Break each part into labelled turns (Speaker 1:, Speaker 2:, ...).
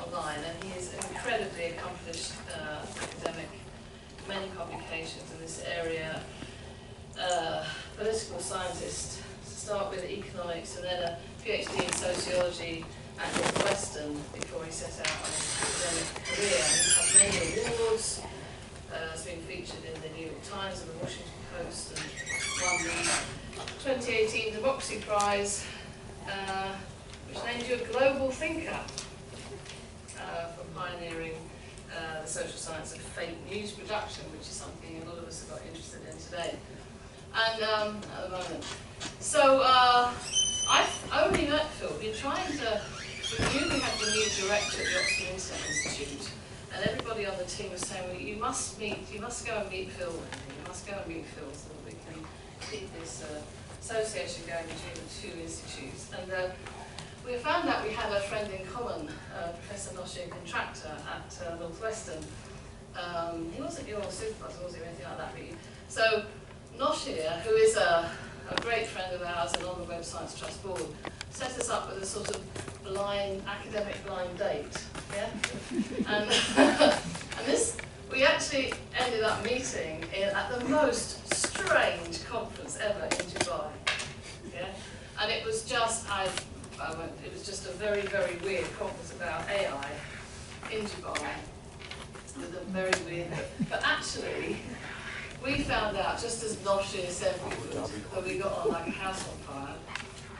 Speaker 1: online, and he is an incredibly accomplished academic, many publications in this area, political scientist, to start with economics, and then a PhD in sociology at Northwestern before he set out on his academic career. And he's had many awards, has been featured in the New York Times and the Washington Post, and won the 2018 Democracy Prize, which named you a global thinker for pioneering the social science of fake news production, which is something a lot of us have got interested in today. And at the moment. So I've only met Phil. We're trying to, we knew we had the new director at the Oxford Internet Institute, and everybody on the team was saying, well, you must go and meet Phil. You must go and meet Phil so that we can keep this association going between the two institutes. And we found out we had a friend in common, Professor Noshir Contractor at Northwestern. He wasn't your supervisor, was he, or anything like that? So Noshir, who is a great friend of ours and on the Web Science Trust board, set us up with a sort of academic blind date. Yeah? And this, we actually ended up meeting at the most strange conference ever in Dubai. Yeah? And it was just, it was just a very, very weird conference about AI in Dubai, with a very weird, but actually, we found out, just as Noshir said we would, that we got on like a house on fire.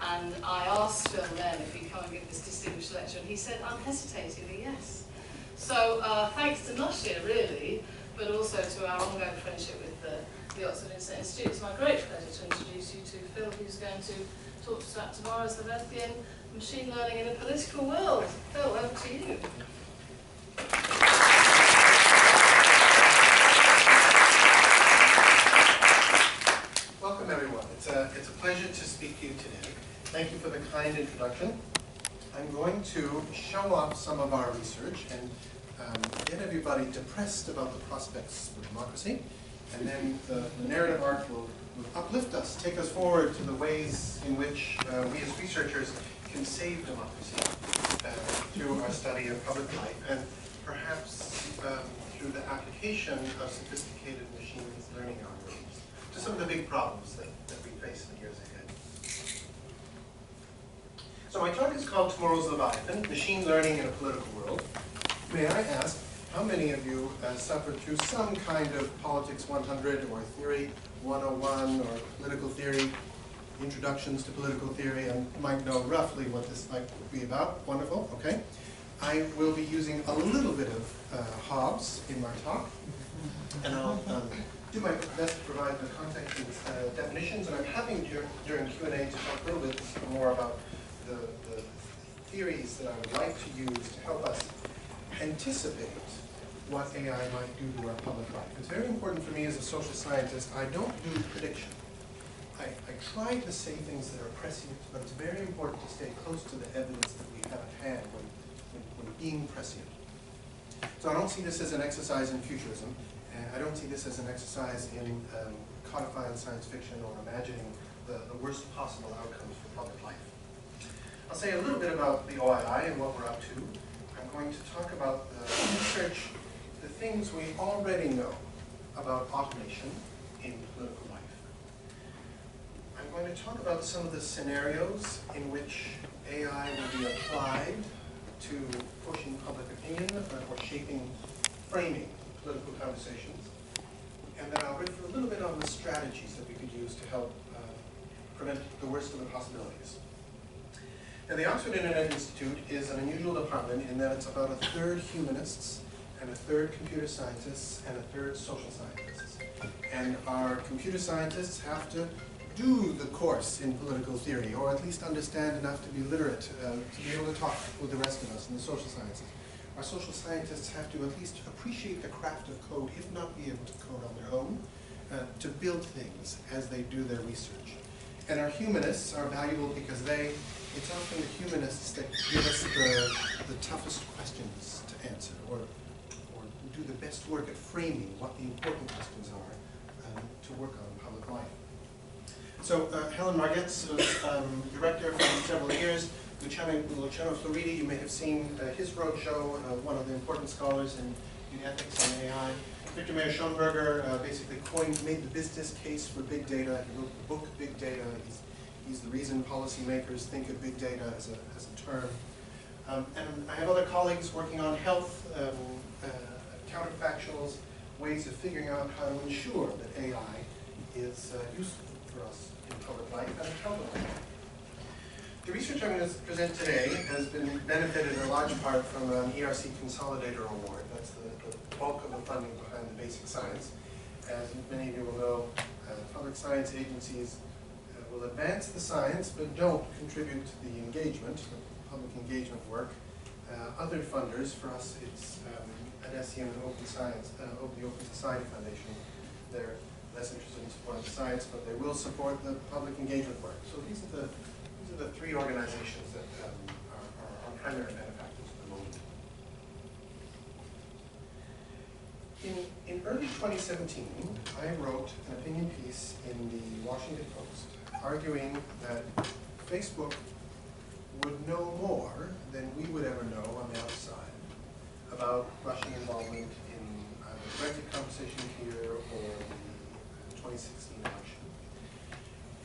Speaker 1: And I asked Phil then if he'd come and give this distinguished lecture, and he said unhesitatingly yes. So thanks to Noshir, really, but also to our ongoing friendship with the Oxford Internet Institute, it's my great pleasure to introduce you to Phil, who's going to talk to us about tomorrow's Leviathan, machine learning in a political world. Phil, over to you.
Speaker 2: Welcome, everyone. It's a pleasure to speak to you today. Thank you for the kind introduction. I'm going to show off some of our research and get everybody depressed about the prospects for democracy. And then the narrative arc will uplift us, take us forward to the ways in which we as researchers can save democracy through our study of public life, and perhaps through the application of sophisticated machine learning algorithms to some of the big problems that we face in the years ahead. So my talk is called Tomorrow's Leviathan, Machine Learning in a Political World. May I ask, how many of you suffered through some kind of Politics 100 or Theory 101 or political theory, introductions to political theory, and might know roughly what this might be about? Wonderful, okay. I will be using a little bit of Hobbes in my talk, and I'll do my best to provide the context and definitions, and I'm happy during Q&A to talk a little bit more about the theories that I would like to use to help us anticipate what AI might do to our public life. It's very important for me as a social scientist. I don't do prediction. I try to say things that are prescient, but it's very important to stay close to the evidence that we have at hand when being prescient. So I don't see this as an exercise in futurism. I don't see this as an exercise in codifying science fiction or imagining the worst possible outcomes for public life. I'll say a little bit about the OII and what we're up to. I'm going to talk about the research, the things we already know about automation in political life. I'm going to talk about some of the scenarios in which AI will be applied to pushing public opinion or shaping, framing political conversations. And then I'll riff a little bit on the strategies that we could use to help prevent the worst of the possibilities. Now, the Oxford Internet Institute is an unusual department in that it's about a third humanists and a third computer scientists and a third social scientists. And our computer scientists have to do the course in political theory, or at least understand enough to be literate, to be able to talk with the rest of us in the social sciences. Our social scientists have to at least appreciate the craft of code, if not be able to code on their own, to build things as they do their research. And our humanists are valuable because it's often the humanists that give us the toughest questions to answer, or do the best work at framing what the important questions are to work on public life. So Helen Margetts was director for several years Luciano Floridi, you may have seen his roadshow, one of the important scholars in ethics and AI. Victor Mayer Schoenberger basically made the business case for big data. He wrote the book Big Data. He's the reason policymakers think of big data as a term. And I have other colleagues working on health, counterfactuals, ways of figuring out how to ensure that AI is useful for us in public life and public life. The research I'm going to present today has been benefited in large part from an ERC Consolidator Award. That's the bulk of the funding behind the basic science. As many of you will know, public science agencies will advance the science but don't contribute to the engagement, the public engagement work. Other funders, for us it's at SCM and Open Science, the Open Society Foundation. They're less interested in supporting the science, but they will support the public engagement work. So these are the three organizations that are primary benefactors at the moment. In early 2017, I wrote an opinion piece in the Washington Post arguing that Facebook would know more than we would ever know on the outside about Russian involvement in the Brexit conversation here or the 2016 election.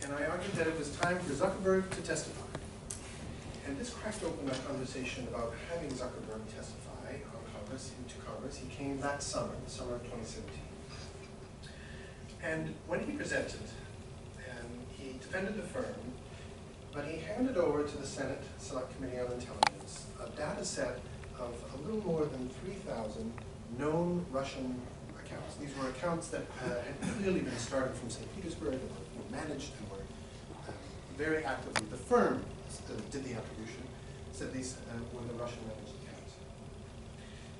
Speaker 2: And I argued that it was time for Zuckerberg to testify. And this cracked open a conversation about having Zuckerberg testify into Congress. He came that summer, the summer of 2017. And when he presented, he defended the firm, but he handed over to the Senate Select Committee on Intelligence a data set of a little more than 3,000 known Russian accounts. These were accounts that had clearly been started from St. Petersburg and were managed and were very actively. The firm did the attribution, said these were the Russian managed accounts.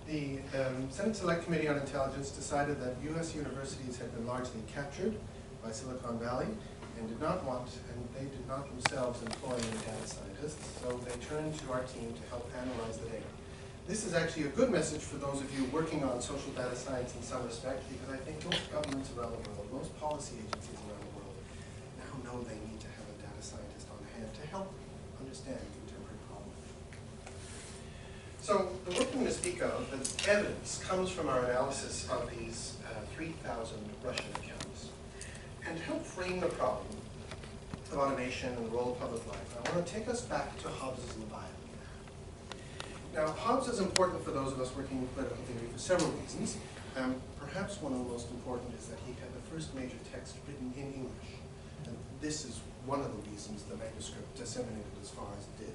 Speaker 2: The Senate Select Committee on Intelligence decided that US universities had been largely captured by Silicon Valley and did not want, and they did not themselves employ any data scientists, so they turned to our team to help analyze the data. This is actually a good message for those of you working on social data science in some respect, because I think most governments around the world, most policy agencies around the world now know they need to have a data scientist on hand to help understand contemporary problems. So the work I'm going to speak of, the evidence, comes from our analysis of these 3,000 Russian accounts. And to help frame the problem of automation and the role of public life, I want to take us back to Hobbes's Leviathan. Now, Hobbes is important for those of us working in political theory for several reasons. Perhaps one of the most important is that he had the first major text written in English. And this is one of the reasons the manuscript disseminated as far as it did.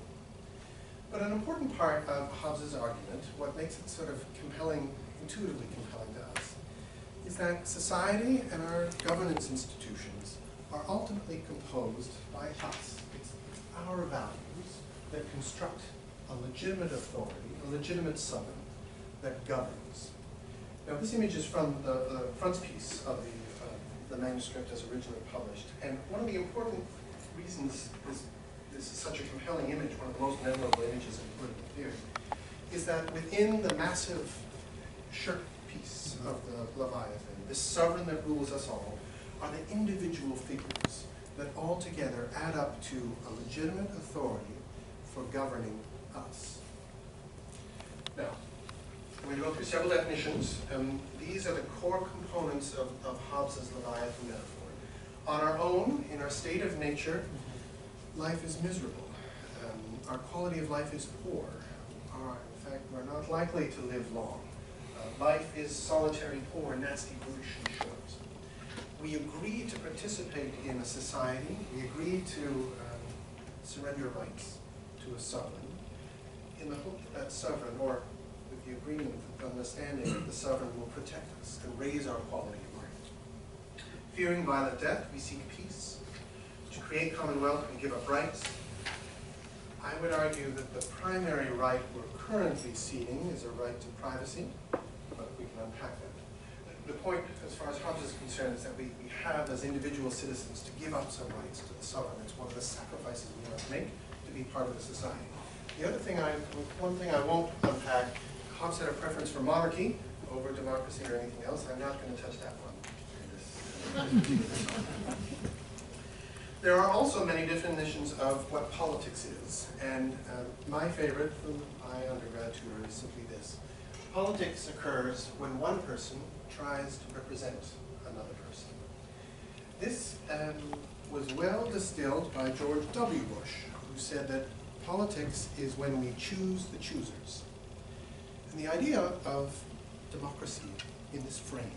Speaker 2: But an important part of Hobbes's argument, what makes it sort of compelling, intuitively compelling to us, is that society and our governance institutions are ultimately composed by us. It's our values that construct a legitimate authority, a legitimate sovereign that governs. Now this image is from the frontispiece of the manuscript as originally published. And one of the important reasons this is such a compelling image, one of the most memorable images in political theory, is that within the massive shirt piece of the Leviathan, this sovereign that rules us all, are the individual figures that all together add up to a legitimate authority for governing us. Now, we're going to go through several definitions. These are the core components of Hobbes's Leviathan metaphor. On our own, in our state of nature, life is miserable. Our quality of life is poor. In fact, we're not likely to live long. Life is solitary, poor, nasty, brutish, and short. We agree to participate in a society. We agree to surrender rights to a sovereign in the hope that that sovereign, or with the agreement, the understanding that the sovereign will protect us and raise our quality of life. Fearing violent death, we seek peace. To create commonwealth, we give up rights. I would argue that the primary right we're currently ceding is a right to privacy, but we can unpack that. The point, as far as Hobbes is concerned, is that we have, as individual citizens, to give up some rights to the sovereign. It's one of the sacrifices we must make to be part of a society. The other thing, one thing I won't unpack, Hobbes had a preference for monarchy over democracy or anything else. I'm not going to touch that one. There are also many definitions of what politics is, and my favorite from my undergrad tutor is simply this. Politics occurs when one person tries to represent another person. This was well distilled by George W. Bush, who said that politics is when we choose the choosers. And the idea of democracy in this frame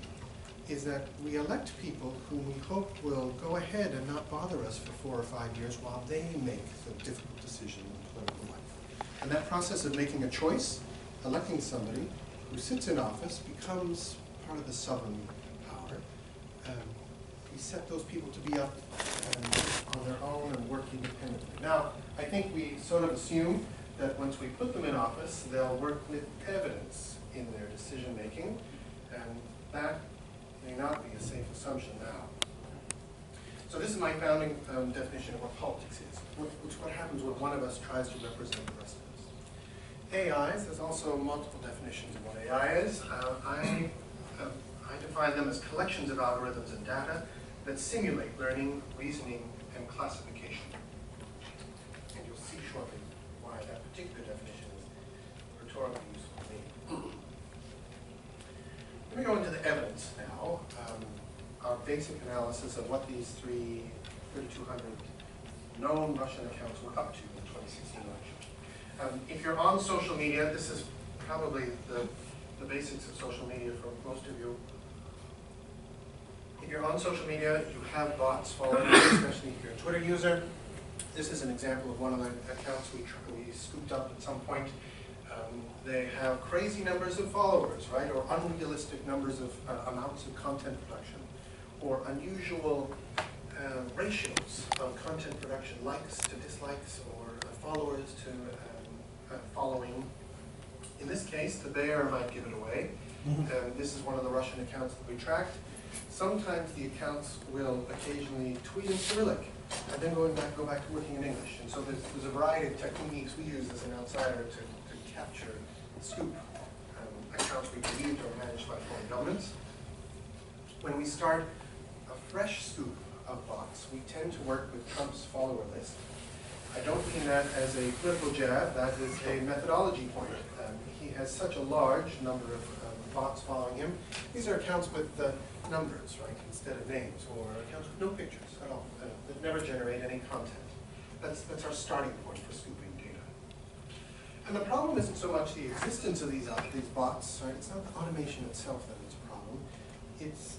Speaker 2: is that we elect people whom we hope will go ahead and not bother us for 4 or 5 years while they make the difficult decision in political life. And that process of making a choice, electing somebody who sits in office, becomes part of the sovereign power. We set those people to be up on their own and work independently. Now, I think we sort of assume that once we put them in office, they'll work with evidence in their decision making, and that may not be a safe assumption now. So this is my founding definition of what politics is, which what happens when one of us tries to represent the rest of us. AIs, there's also multiple definitions of what AI is. I define them as collections of algorithms and data that simulate learning, reasoning, and classification. And you'll see shortly why that particular definition is rhetorically useful to me. Let me go into the evidence now, our basic analysis of what these 3,200 known Russian accounts were up to in the 2016 election. If you're on social media, this is probably the basics of social media for most of you. If you're on social media, you have bots following you, especially if you're a Twitter user. This is an example of one of the accounts we scooped up at some point. They have crazy numbers of followers, right, or unrealistic numbers of amounts of content production, or unusual ratios of content production, likes to dislikes, or followers to following. In this case, the bear might give it away. This is one of the Russian accounts that we tracked. Sometimes the accounts will occasionally tweet in Cyrillic, and then go back to working in English. And so there's a variety of techniques we use as an outsider to capture scoop accounts we believed are managed by foreign governments. When we start a fresh scoop of bots, we tend to work with Trump's follower list. I don't mean that as a political jab, that is a methodology point. He has such a large number of bots following him. These are accounts with numbers, right, instead of names, or accounts with no pictures at all, that never generate any content. That's our starting point for scooping data. And the problem isn't so much the existence of these bots, right? It's not the automation itself that is a problem. It's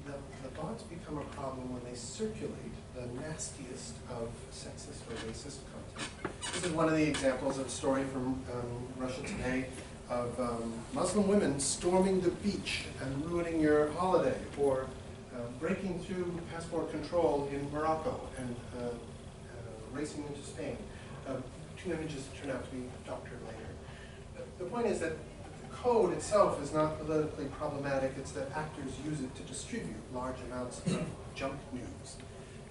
Speaker 2: the bots become a problem when they circulate the nastiest of sexist or racist content. This is one of the examples of a story from Russia Today of Muslim women storming the beach and ruining your holiday, or breaking through passport control in Morocco and racing into Spain. 2 images turn out to be doctored later. The point is that the code itself is not politically problematic, it's that actors use it to distribute large amounts of junk news.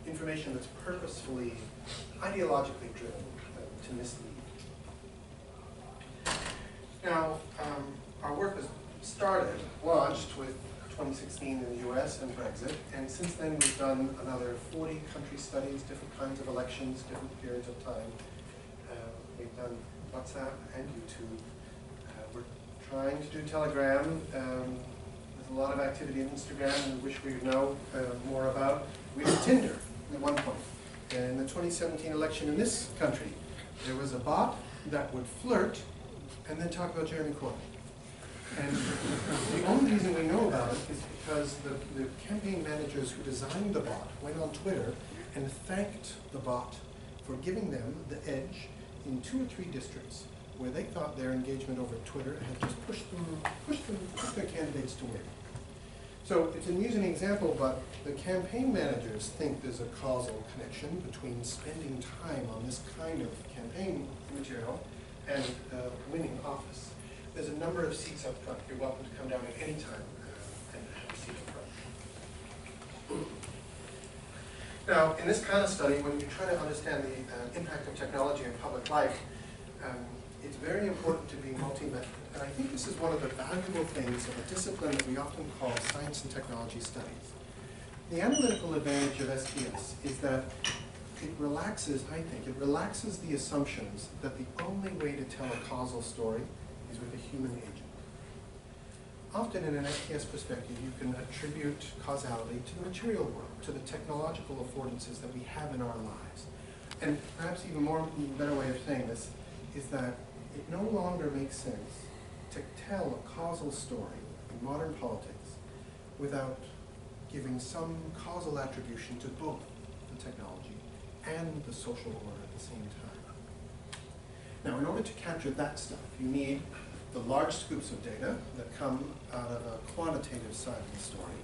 Speaker 2: Information that's purposefully, ideologically driven to mislead. Now, our work was launched with 2016 in the US and Brexit, and since then we've done another 40 country studies, different kinds of elections, different periods of time. We've done WhatsApp and YouTube. We're trying to do Telegram. There's a lot of activity in Instagram we wish we would know more about. We did Tinder at one point. In the 2017 election in this country, there was a bot that would flirt and then talk about Jeremy Corbyn. And the only reason we know about it is because the campaign managers who designed the bot went on Twitter and thanked the bot for giving them the edge in 2 or 3 districts where they thought their engagement over Twitter had just pushed their candidates to win. So it's an amusing example, but the campaign managers think there's a causal connection between spending time on this kind of campaign material and winning office. There's a number of seats up front. You're welcome to come down at any time and have a seat up front. Now, in this kind of study, when you try to understand the impact of technology in public life, it's very important to be multi-method. And I think this is one of the valuable things of a discipline that we often call science and technology studies. The analytical advantage of SPS is that it relaxes, I think, it relaxes the assumptions that the only way to tell a causal story is with a human agent. Often in an SPS perspective, you can attribute causality to the material world, to the technological affordances that we have in our lives. And perhaps even more, better way of saying this is that it no longer makes sense to tell a causal story in modern politics without giving some causal attribution to both the technology and the social order at the same time. Now, in order to capture that stuff, you need the large scoops of data that come out of a quantitative side of the story.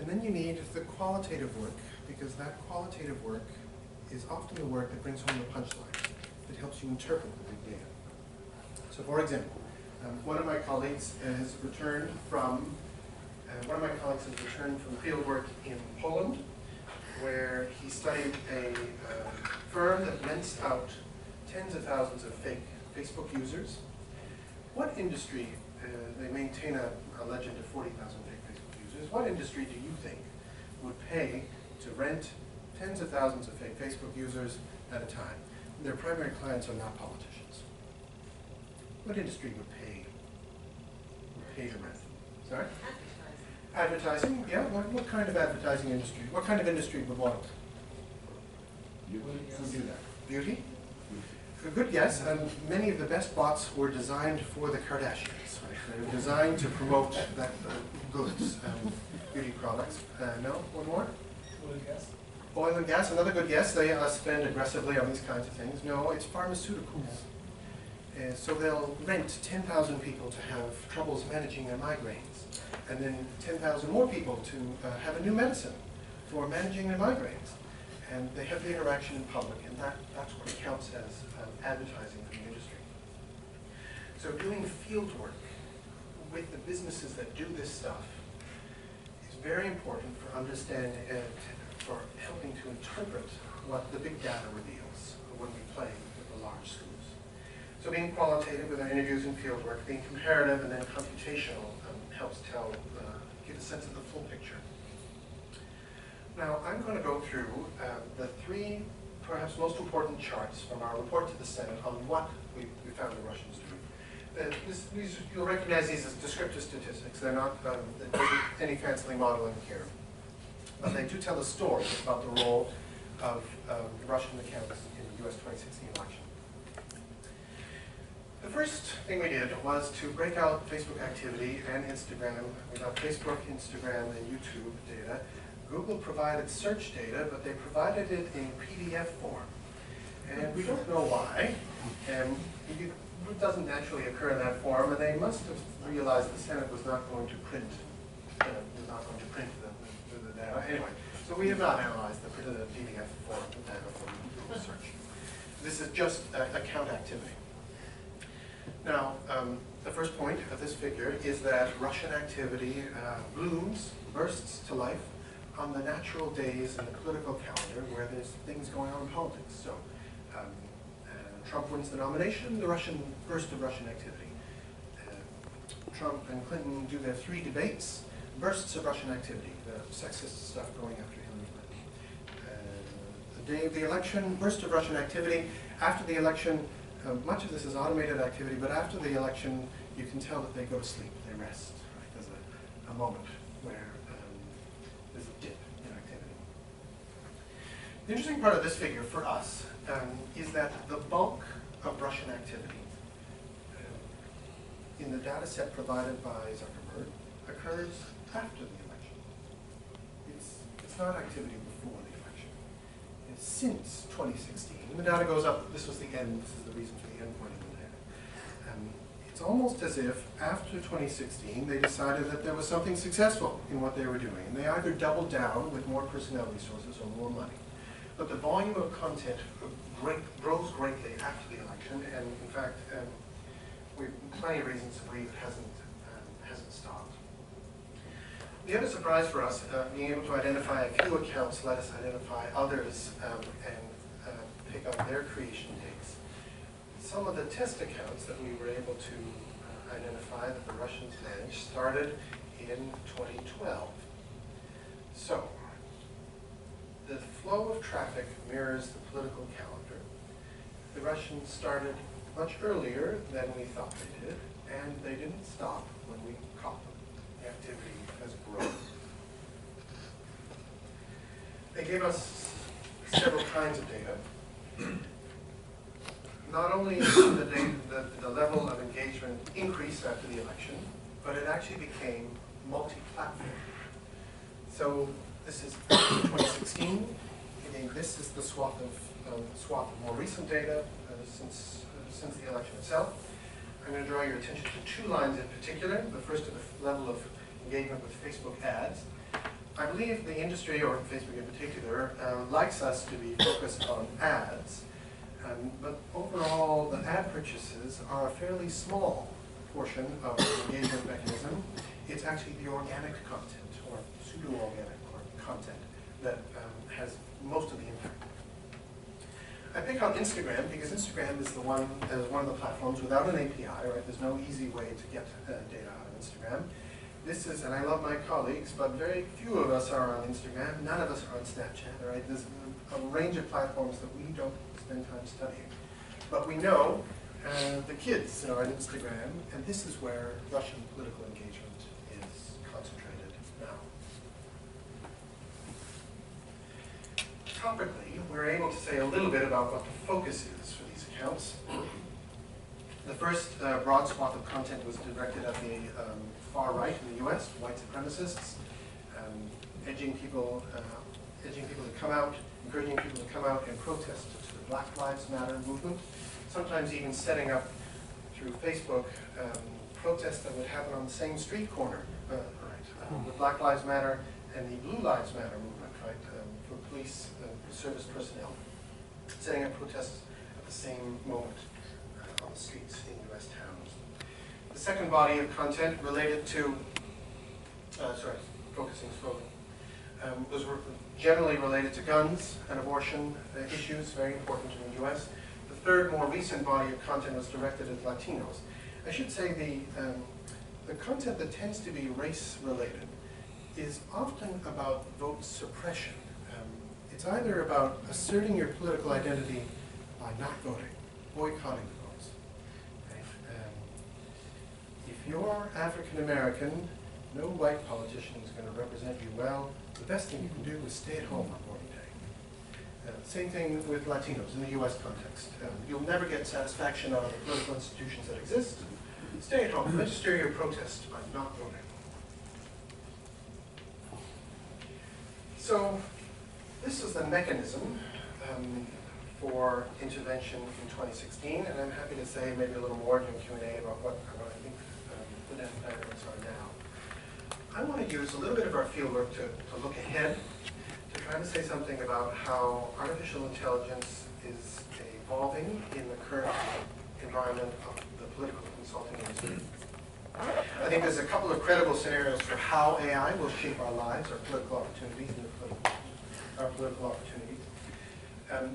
Speaker 2: And then you need the qualitative work, because that qualitative work is often the work that brings home the punchline, that helps you interpret the big data. So for example, one of my colleagues has returned from field work in Poland, where he studied a firm that rents out tens of thousands of fake Facebook users. What industry, they maintain a legend of 40,000 fake Facebook users, what industry do you think would pay to rent tens of thousands of fake Facebook users at a time? Their primary clients are not politicians. What industry would pay to rent? Sorry? Advertising, yeah. What kind of advertising industry? What kind of industry would want it? Would do that? Beauty? A good guess. Many of the best bots were designed for the Kardashians. Right? They were designed to promote that goods, beauty products. No? One more?
Speaker 3: Oil and gas.
Speaker 2: Oil and gas, another good guess. They spend aggressively on these kinds of things. No, it's pharmaceuticals. So they'll rent 10,000 people to have troubles managing their migraines, and then 10,000 more people to have a new medicine for managing their migraines. And they have the interaction in public, and that's what counts as advertising for the industry. So doing field work with the businesses that do this stuff is very important for understanding and for helping to interpret what the big data reveals when we play with the large schools. So being qualitative with our interviews and field work, being comparative and then computational helps give a sense of the full picture. Now, I'm going to go through the three perhaps most important charts from our report to the Senate on what we found the Russians doing. You'll recognize these as descriptive statistics. They're not any fancily modeling here. But they do tell a story about the role of Russian accounts in the US 2016 election. The first thing we did was to break out Facebook activity and Instagram. We got Facebook, Instagram, and YouTube data. Google provided search data, but they provided it in PDF form. And we don't know why. It doesn't naturally occur in that form, and they must have realized the Senate was not going to print the data. Anyway, so we have not analyzed the PDF form data from Google search. This is just account activity. Now, the first point of this figure is that Russian activity blooms, bursts to life on the natural days in the political calendar where there's things going on in politics. So Trump wins the nomination, the burst of Russian activity. Trump and Clinton do their 3 debates, bursts of Russian activity, the sexist stuff going after Hillary Clinton. The day of the election, burst of Russian activity. After the election, much of this is automated activity, but after the election, you can tell that they go to sleep, they rest. Right? There's a moment where there's a dip in activity. The interesting part of this figure for us is that the bulk of Russian activity in the data set provided by Zuckerberg occurs after the election. It's not activity before the election. It's since 2016. The data goes up. This was the end. This is the reason for the end point of the data. It's almost as if after 2016 they decided that there was something successful in what they were doing. And they either doubled down with more personnel resources or more money. But the volume of content grows greatly after the election, and in fact, we have plenty of reasons to believe it hasn't stopped. The other surprise for us, being able to identify a few accounts, let us identify others and pick up their creation dates. Some of the test accounts that we were able to identify that the Russians managed started in 2012. So, the flow of traffic mirrors the political calendar. The Russians started much earlier than we thought they did, and they didn't stop when we caught them. The activity has grown. They gave us several kinds of data. Not only did the level of engagement increase after the election, but it actually became multi-platform. So this is 2016. Again, this is the swath of more recent data since the election itself. I'm going to draw your attention to two lines in particular. The first is the level of engagement with Facebook ads. I believe the industry, or Facebook in particular, likes us to be focused on ads. But overall, the ad purchases are a fairly small portion of the engagement mechanism. It's actually the organic content, or pseudo-organic content, that has most of the impact. I pick on Instagram because Instagram is one of the platforms without an API, right? There's no easy way to get data out of Instagram. This is, and I love my colleagues, but very few of us are on Instagram. None of us are on Snapchat, right? There's a range of platforms that we don't spend time studying. But we know the kids are on Instagram, and this is where Russian political engagement is concentrated now. Topically, we're able to say a little bit about what the focus is for these accounts. The first broad swath of content was directed at the far right in the US, white supremacists, edging people to come out, encouraging people to come out and protest to the Black Lives Matter movement, sometimes even setting up through Facebook protests that would happen on the same street corner, the Black Lives Matter and the Blue Lives Matter movement, right, for police service personnel, setting up protests at the same moment on the streets in US towns. The second body of content related to, focusing slowly, was generally related to guns and abortion issues, very important in the US. The third, more recent body of content was directed at Latinos. I should say the content that tends to be race-related is often about vote suppression. It's either about asserting your political identity by not voting, boycotting the votes. Right? If you're African American, no white politician is going to represent you well. The best thing you can do is stay at home on voting day. Same thing with Latinos in the US context. You'll never get satisfaction out of the political institutions that exist. Stay at home, register your protest by not voting. So this is the mechanism for intervention in 2016, and I'm happy to say maybe a little more during Q&A about what I think the dynamics are now. I want to use a little bit of our fieldwork to look ahead, to try to say something about how artificial intelligence is evolving in the current environment of the political consulting industry. I think there's a couple of credible scenarios for how AI will shape our lives, our political opportunities, and our political opportunities.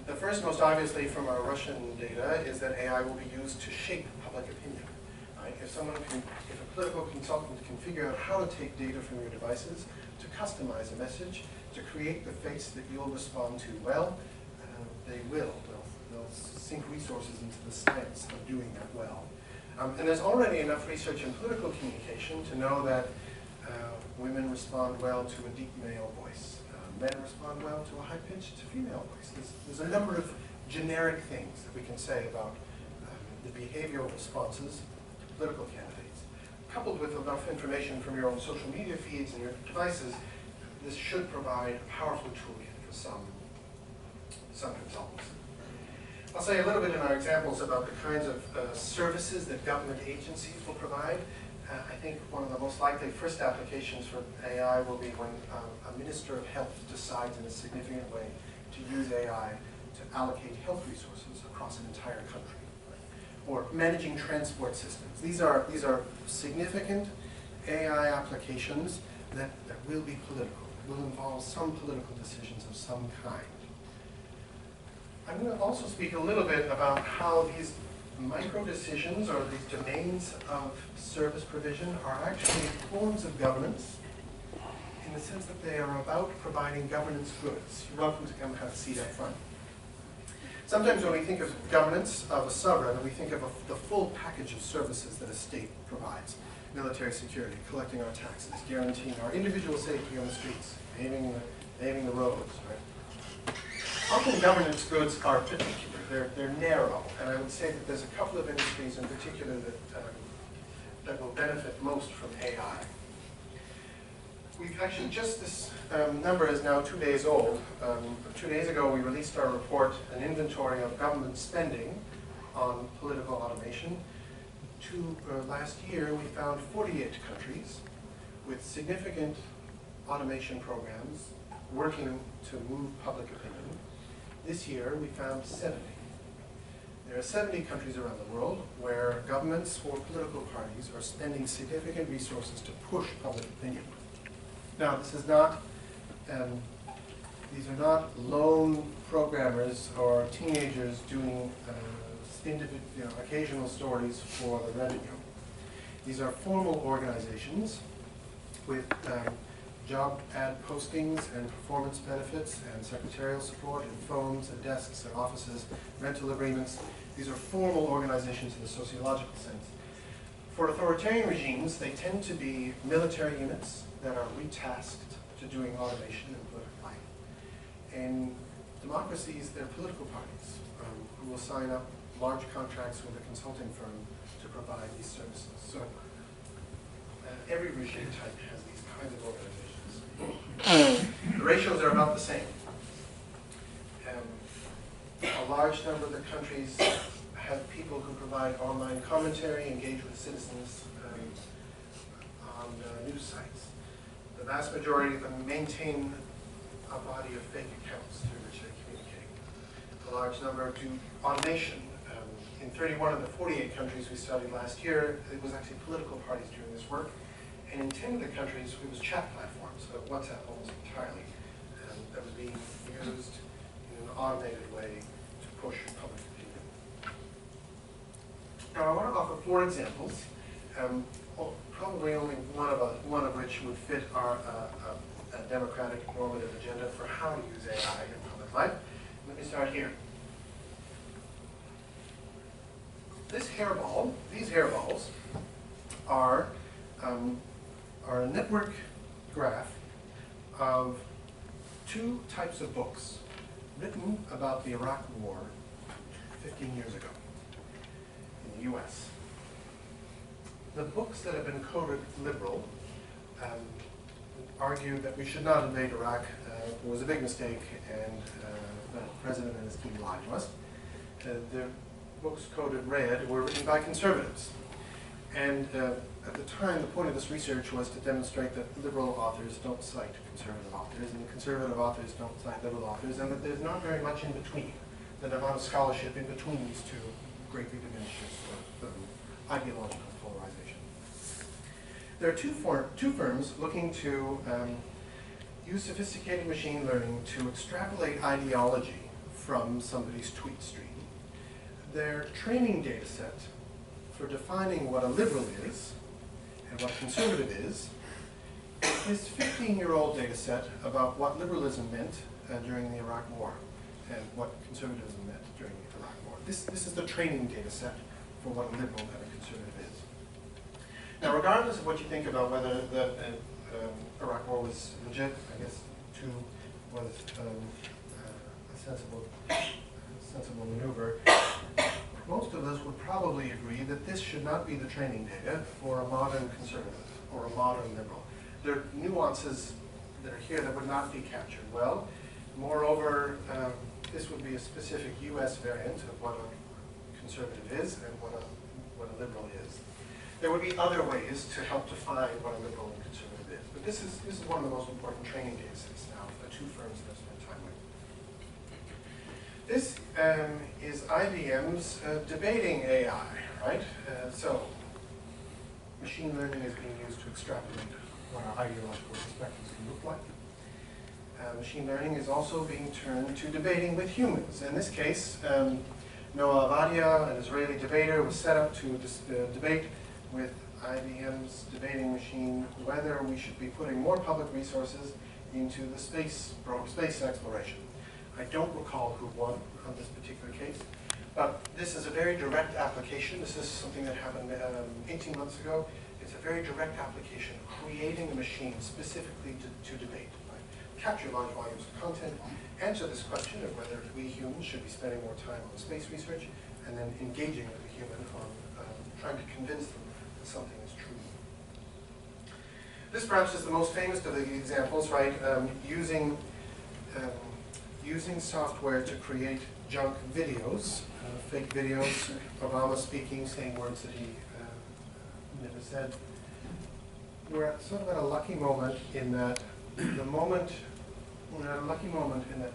Speaker 2: The first, most obviously from our Russian data, is that AI will be used to shape public opinion. Right? If a political consultant can figure out how to take data from your devices, to customize a message, to create the face that you'll respond to well, they will. They'll sink resources into the science of doing that well. And there's already enough research in political communication to know that women respond well to a deep male voice. Men respond well to a high-pitched female voice. There's a number of generic things that we can say about the behavioral responses to political candidates. Coupled with enough information from your own social media feeds and your devices, this should provide a powerful toolkit for some consultants. I'll say a little bit in our examples about the kinds of services that government agencies will provide. I think one of the most likely first applications for AI will be when a Minister of Health decides in a significant way to use AI to allocate health resources across an entire country. Right? Or managing transport systems. These are significant AI applications that will be political, will involve some political decisions of some kind. I'm going to also speak a little bit about how these micro decisions or these domains of service provision are actually forms of governance in the sense that they are about providing governance goods. You're welcome to come have a seat up front. Sometimes when we think of governance of a sovereign, we think of the full package of services that a state provides. Military security, collecting our taxes, guaranteeing our individual safety on the streets, paving the roads. Right? Often governance goods are particular, they're narrow, and I would say that there's a couple of industries in particular that will benefit most from AI. We've actually this number is now 2 days old. 2 days ago we released our report, an inventory of government spending on political automation. Last year we found 48 countries with significant automation programs working to move public opinion. This year we found 70. There are 70 countries around the world where governments or political parties are spending significant resources to push public opinion. Now, this is not, these are not lone programmers or teenagers doing occasional stories for the revenue. These are formal organizations with job ad postings and performance benefits and secretarial support and phones and desks and offices, rental agreements. These are formal organizations in the sociological sense. For authoritarian regimes, they tend to be military units that are retasked to doing automation in political life. In democracies, they're political parties who will sign up large contracts with a consulting firm to provide these services. So every regime type has these kinds of organizations. The ratios are about the same. A large number of the countries have people who provide online commentary, engage with citizens on news sites. The vast majority of them maintain a body of fake accounts through which they communicate. A large number do automation. In 31 of the 48 countries we studied last year, it was actually political parties doing this work. And in 10 of the countries, it was chat platforms, WhatsApp almost entirely, that was being used in an automated way to push public opinion. Now, I want to offer 4 examples, probably only one of which would fit our a democratic normative agenda for how to use AI in public life. Let me start here. These hairballs are a network graph of 2 types of books written about the Iraq War 15 years ago in the US. The books that have been coded liberal argue that we should not invade Iraq. It was a big mistake, and the president and his team lied to us. The books coded red were written by conservatives. And at the time, the point of this research was to demonstrate that liberal authors don't cite conservative authors, and conservative authors don't cite liberal authors, and that there's not very much in between. That amount of scholarship in between these two greatly diminishes the ideological polarization. There are two firms looking to use sophisticated machine learning to extrapolate ideology from somebody's tweet stream. Their training data set for defining what a liberal is and what a conservative is this 15-year-old data set about what liberalism meant during the Iraq War and what conservatism meant during the Iraq War. This is the training data set for what a liberal and a conservative is. Now, regardless of what you think about whether the Iraq War was legit, I guess, was a sensible maneuver, most of us would probably agree that this should not be the training data for a modern conservative or a modern liberal. There are nuances that are here that would not be captured well. Moreover, this would be a specific US variant of what a conservative is and what a liberal is. There would be other ways to help define what a liberal and conservative is. But this is one of the most important training data sets now, the 2 firms that I've spent time with. This is IBM's debating AI, right? So machine learning is being used to extrapolate what our ideological perspectives can look like. Machine learning is also being turned to debating with humans. In this case, Noah Avadia, an Israeli debater, was set up to debate with IBM's was debating whether we should be putting more public resources into the space exploration. I don't recall who won on this particular case, but this is a very direct application. This is something that happened 18 months ago. It's a very direct application, creating a machine specifically to debate. Right? Capture large volumes of content, answer this question of whether we humans should be spending more time on space research, and then engaging with the human on trying to convince them that something is true. This perhaps is the most famous of the examples, right? Using software to create junk videos, fake videos, Obama speaking, saying words that he never said. We're sort of at a lucky moment in that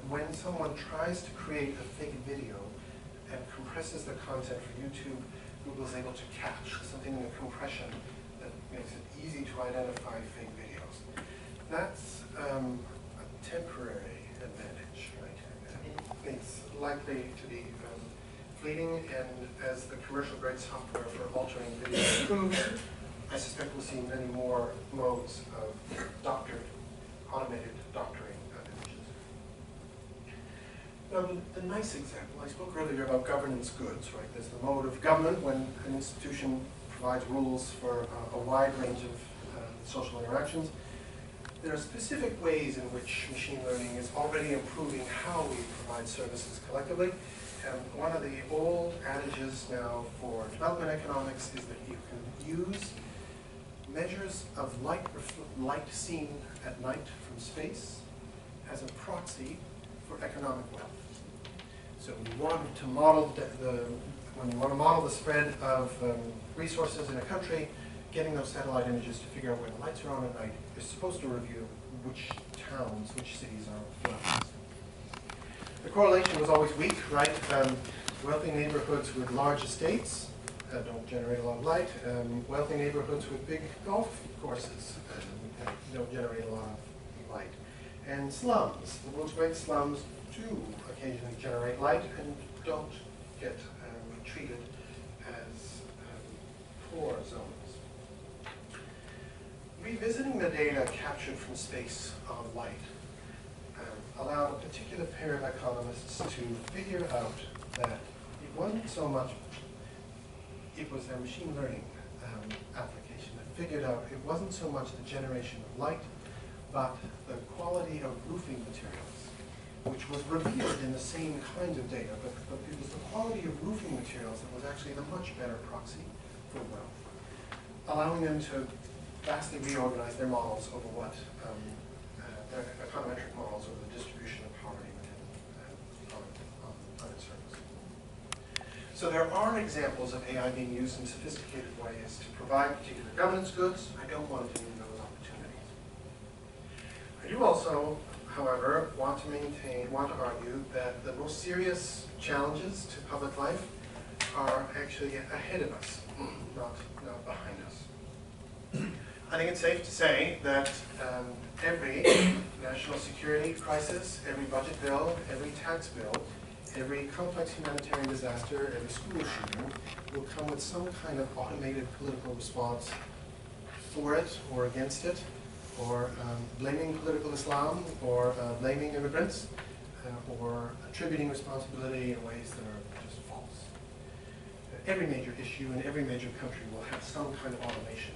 Speaker 2: when someone tries to create a fake video and compresses the content for YouTube, Google is able to catch something in the compression that makes it easy to identify fake videos. That's a temporary advantage, right? It's likely to be fleeting, and as the commercial-grade software for altering video improves, I suspect we'll see many more modes of automated doctoring of images. Now, the nice example, I spoke earlier about governance goods, right? There's the mode of government when an institution provides rules for a wide range of social interactions. There are specific ways in which machine learning is already improving how we provide services collectively. One of the old adages now for development economics is that you can use measures of light seen at night from space as a proxy for economic wealth. So when you want to model the spread of resources in a country, getting those satellite images to figure out when the lights are on at night is supposed to reveal which towns, which cities are wealthiest. The correlation was always weak, right? Wealthy neighborhoods with large estates don't generate a lot of light. Wealthy neighborhoods with big golf courses don't generate a lot of light. And slums, the world's great slums, do occasionally generate light and don't get treated as poor zones. Revisiting the data captured from space on light allowed a particular pair of economists to figure out that it wasn't so much, it was their machine learning application that figured out it wasn't so much the generation of light, but the quality of roofing materials, which was revealed in the same kind of data, but it was the quality of roofing materials that was actually the much better proxy for wealth, allowing them to vastly reorganize their models over what their econometric models over the distribution of poverty on its surface. So there are examples of AI being used in sophisticated ways to provide particular governance goods. I don't want to demean those opportunities. I do also, however, want to argue that the most serious challenges to public life are actually ahead of us, not behind us. I think it's safe to say that every national security crisis, every budget bill, every tax bill, every complex humanitarian disaster, every school shooting will come with some kind of automated political response for it or against it, or blaming political Islam, or blaming immigrants, or attributing responsibility in ways that are just false. Every major issue in every major country will have some kind of automation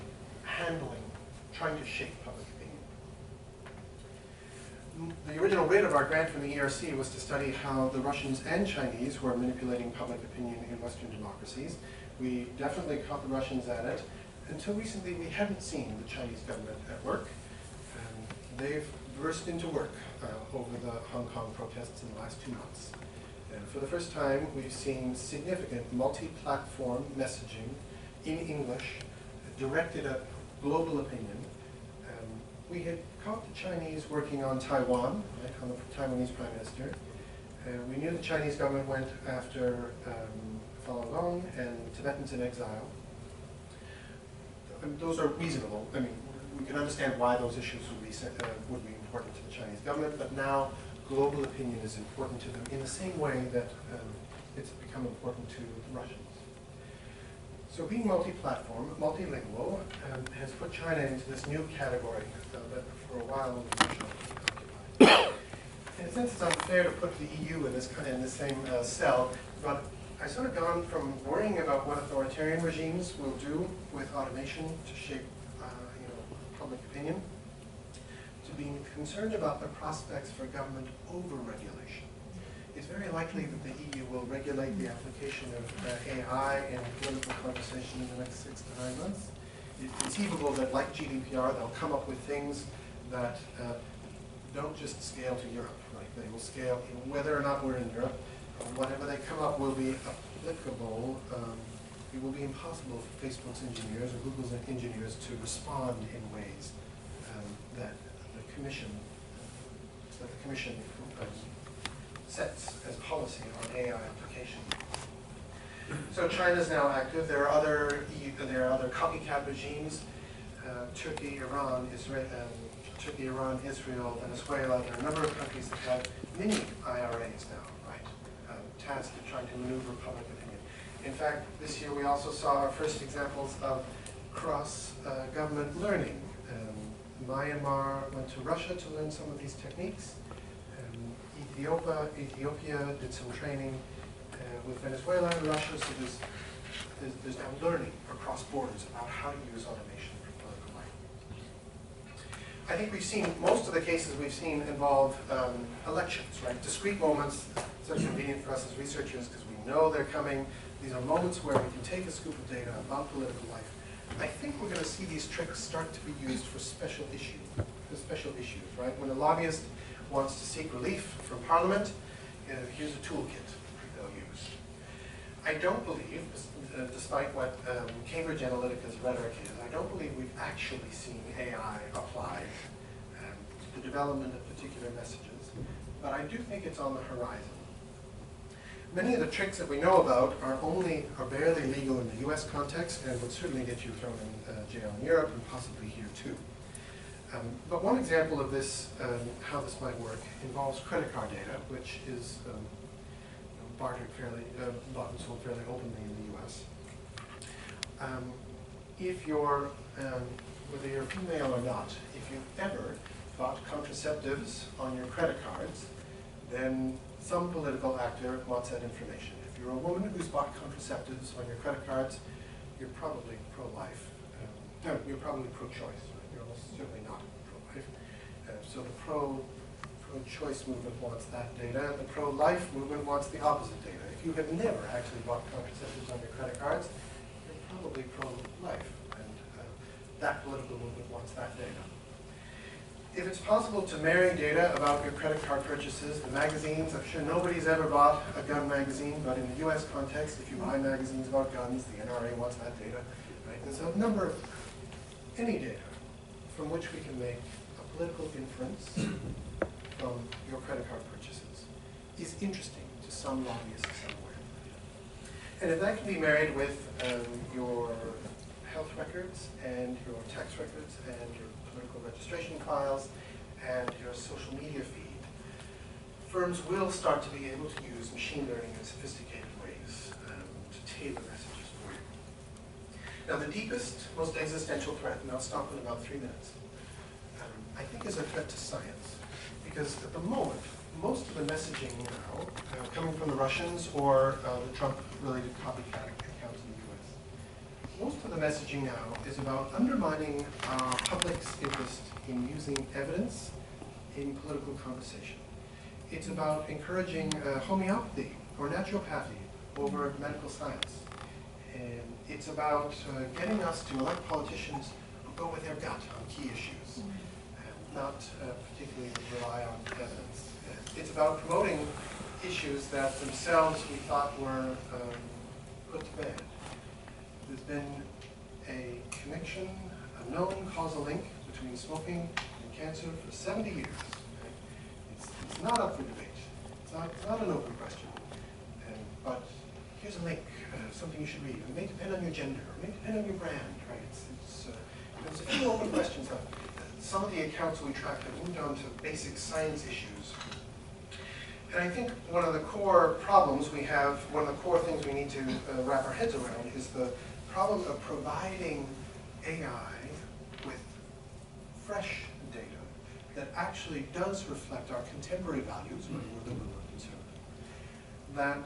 Speaker 2: trying to shape public opinion. The original bid of our grant from the ERC was to study how the Russians and Chinese were manipulating public opinion in Western democracies. We definitely caught the Russians at it. Until recently, we hadn't seen the Chinese government at work. They've burst into work over the Hong Kong protests in the last 2 months. And for the first time, we've seen significant multi-platform messaging in English directed at global opinion. We had caught the Chinese working on Taiwan, right, on the Taiwanese Prime Minister. We knew the Chinese government went after Falun Gong and Tibetans in exile. Those are reasonable. I mean, we can understand why those issues would be important to the Chinese government, but now global opinion is important to them in the same way that it's become important to the Russians. So being multi-platform, multilingual, has put China into this new category that for a while was occupied. In a sense, it's unfair to put the EU in the same cell, but I've sort of gone from worrying about what authoritarian regimes will do with automation to shape public opinion, to being concerned about the prospects for government over-regulation. It's very likely that the EU will regulate the application of AI in political conversation in the next 6 to 9 months. It's conceivable that, like GDPR, they'll come up with things that don't just scale to Europe. Right? They will scale, whether or not we're in Europe, whatever they come up will be applicable. It will be impossible for Facebook's engineers or Google's engineers to respond in ways that the Commission sets as policy on AI application. So China's now active. There are other copycat regimes: Turkey, Iran, Israel, Venezuela. There are a number of countries that have mini IRAs now, right? Tasked with trying to maneuver public opinion. In fact, this year we also saw our first examples of cross-government learning. Myanmar went to Russia to learn some of these techniques. Ethiopia did some training with Venezuela and Russia, so there's now learning across borders about how to use automation for political life. I think we've seen, most of the cases we've seen involve elections, right? Discrete moments, so convenient for us as researchers because we know they're coming. These are moments where we can take a scoop of data about political life. I think we're going to see these tricks start to be used for special issues, right? When a lobbyist wants to seek relief from Parliament, here's a toolkit they'll use. I don't believe, despite what Cambridge Analytica's rhetoric is, I don't believe we've actually seen AI applied to the development of particular messages, but I do think it's on the horizon. Many of the tricks that we know about are barely legal in the US context and would certainly get you thrown in jail in Europe and possibly here too. But one example of this, how this might work, involves credit card data, which is bought and sold fairly openly in the US. If you're, whether you're female or not, if you've ever bought contraceptives on your credit cards, then some political actor wants that information. If you're a woman who's bought contraceptives on your credit cards, you're probably pro-life. No, you're probably pro-choice. You're almost certainly not pro-life. So the pro-choice movement wants that data. The pro-life movement wants the opposite data. If you have never actually bought contraceptives on your credit cards, you're probably pro-life. And that political movement wants that data. If it's possible to marry data about your credit card purchases, the magazines, I'm sure nobody's ever bought a gun magazine, but in the US context, if you buy magazines about guns, the NRA wants that data. Right? There's a number of any data from which we can make a political inference from your credit card purchases is interesting to some lobbyists somewhere. And if that can be married with your health records and your tax records and your political registration files and your social media feed, firms will start to be able to use machine learning in sophisticated ways to tailor messages for you. Now the deepest, most existential threat, and I'll stop in about 3 minutes, I think is a threat to science. Because at the moment, most of the messaging now, coming from the Russians or the Trump-related copycat accounts in the US, most of the messaging now is about undermining our public's interest in using evidence in political conversation. It's about encouraging homeopathy or naturopathy over medical science. And it's about getting us to elect politicians who go with their gut on key issues, and not particularly rely on evidence. It's about promoting issues that themselves we thought were put to bed. There's been a connection, a known causal link between smoking and cancer for 70 years. It's not up for debate. It's not an open question. But here's a link, something you should read. It may depend on your gender, it may depend on your brand, right? There's a few open questions. Some of the accounts we track have moved on to basic science issues. And I think one of the core problems we have, one of the core things we need to wrap our heads around is the problem of providing AI with fresh data that actually does reflect our contemporary values, whether we're liberal or conservative, that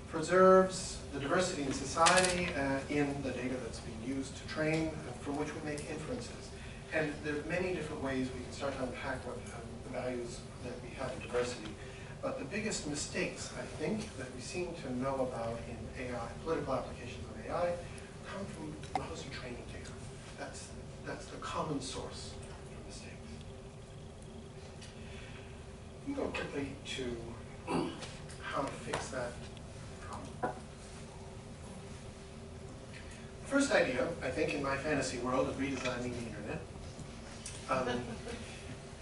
Speaker 2: preserves the diversity in society in the data that's being used to train, from which we make inferences. And there are many different ways we can start to unpack what the values that we have in diversity. But the biggest mistakes, I think, that we seem to know about in AI, political applications of AI, come from lousy training data. That's the common source for mistakes. We can go quickly to how to fix that problem. The first idea, I think, in my fantasy world of redesigning the internet,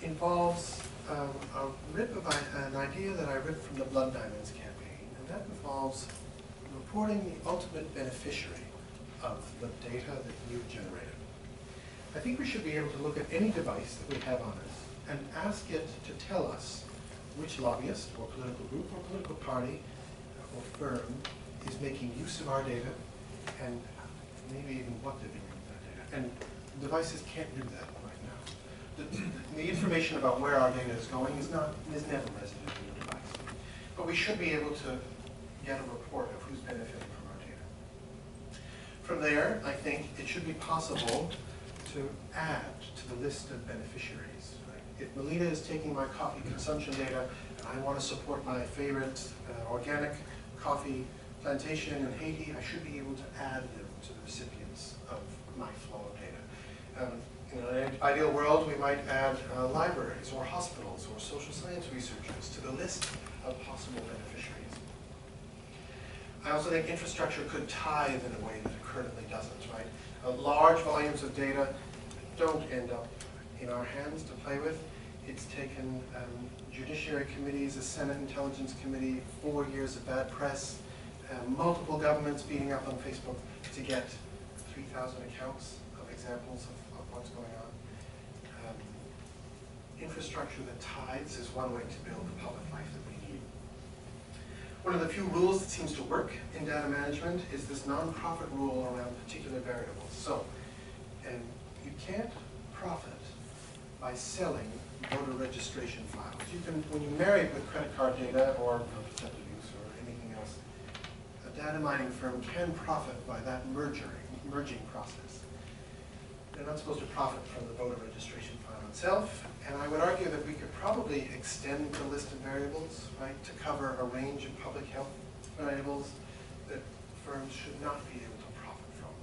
Speaker 2: involves an idea that I ripped from the Blood Diamonds campaign, and that involves reporting the ultimate beneficiary of the data that you've generated. I think we should be able to look at any device that we have on us and ask it to tell us which lobbyist or political group or political party or firm is making use of our data, and maybe even what they're doing with that data. And devices can't do that right now. The information about where our data is going is never resident in the device. But we should be able to get a report of who's benefiting from our data. From there, I think it should be possible to add to the list of beneficiaries. Right? If Melita is taking my coffee consumption data and I want to support my favorite organic coffee plantation in Haiti, I should be able to add them to the recipients of my flow of data. In an ideal world, we might add libraries or hospitals or social science researchers to the list of possible beneficiaries. I also think infrastructure could tithe in a way that it currently doesn't, right? Large volumes of data don't end up in our hands to play with. It's taken judiciary committees, a Senate Intelligence Committee, 4 years of bad press, multiple governments beating up on Facebook to get 3,000 accounts of examples of what's going on. Infrastructure that tithes is one way to build the public life that we need. One of the few rules that seems to work in data management is this non-profit rule around particular variables. So, you can't profit by selling voter registration files. You can, when you marry it with credit card data or contraceptive use or anything else, a data mining firm can profit by that merging process. They're not supposed to profit from the voter registration file itself, and I would argue that we could probably extend the list of variables, right, to cover a range of public health variables that firms should not be able to profit from.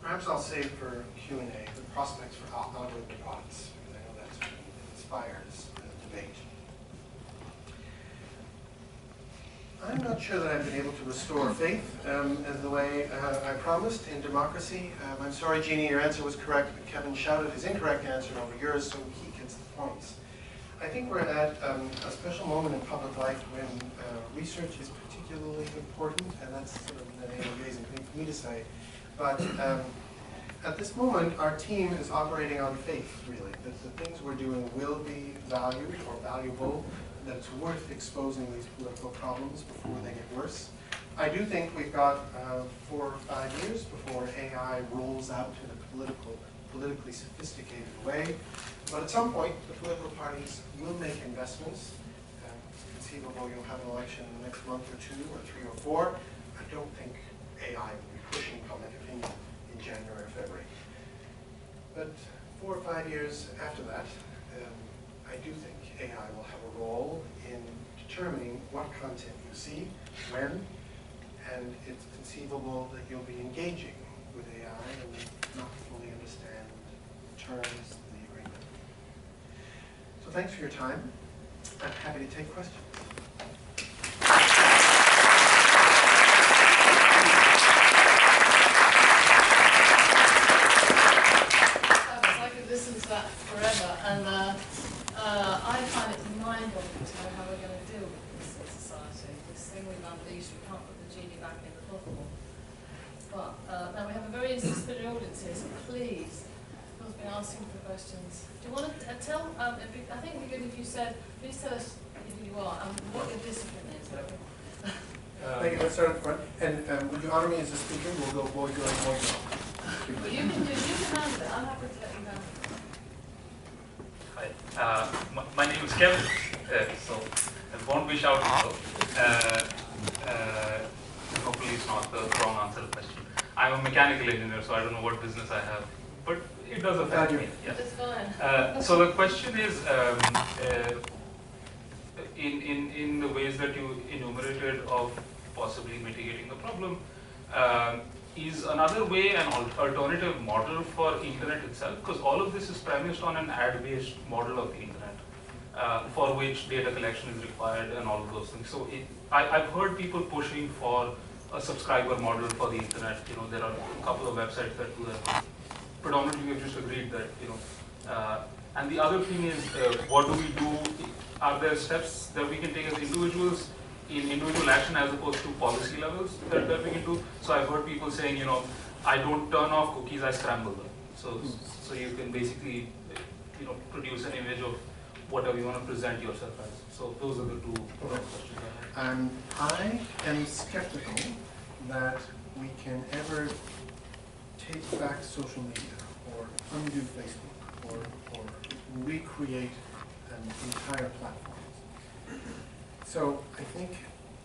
Speaker 2: Perhaps I'll save for Q&A the prospects for algorithm products, because I know that's what inspires the debate. I'm not sure that I've been able to restore faith as the way I promised in democracy. I'm sorry, Jeannie, your answer was correct, but Kevin shouted his incorrect answer over yours, so he gets the points. I think we're at a special moment in public life when research is particularly important, and that's sort of an amazing thing for me to say. But at this moment, our team is operating on faith, really, that the things we're doing will be valued or valuable, that it's worth exposing these political problems before they get worse. I do think we've got 4 or 5 years before AI rolls out in a politically sophisticated way. But at some point, the political parties will make investments. It's conceivable you'll have an election in the next month or 2 or 3 or 4. I don't think AI will be pushing public opinion in January or February. But 4 or 5 years after that, I do think AI will have a role in determining what content you see, when, and it's conceivable that you'll be engaging with AI and not fully understand the terms of the agreement. So thanks for your time. I'm happy to take questions.
Speaker 1: I could listen to that forever, and I find it mind-boggling to know how we're going to deal with this in society. This thing we've unleashed, we can't put the genie back in the bottle. But now we have a very interested audience here, so please, who's been asking for questions. Do you want to tell, I think it'd be good if you said, please tell us who you are and what your discipline is.
Speaker 2: Thank you. Let's start at the front. And would you honor me as a speaker? We'll go boy, girl, boy, girl.
Speaker 1: Well, you can handle it. I'm happy to let you handle it.
Speaker 3: Hi, my name is Kevin, so I won't be shouting, so hopefully it's not the wrong answer to the question. I'm a mechanical engineer, so I don't know what business I have, but it does affect me. Yeah.
Speaker 1: That's fine.
Speaker 3: So the question is, in the ways that you enumerated of possibly mitigating the problem, is another way an alternative model for internet itself? Because all of this is premised on an ad-based model of the internet, for which data collection is required and all of those things. So I've heard people pushing for a subscriber model for the internet. You know, there are a couple of websites that do that. Predominantly, we've just agreed that, you know. And the other thing is, what do we do? Are there steps that we can take as individuals in individual action as opposed to policy levels that we can do? So I've heard people saying, you know, I don't turn off cookies, I scramble them. So you can basically, you know, produce an image of whatever you want to present yourself as. So those are the two questions I have.
Speaker 2: I am skeptical that we can ever take back social media or undo Facebook or recreate an entire platform. So I think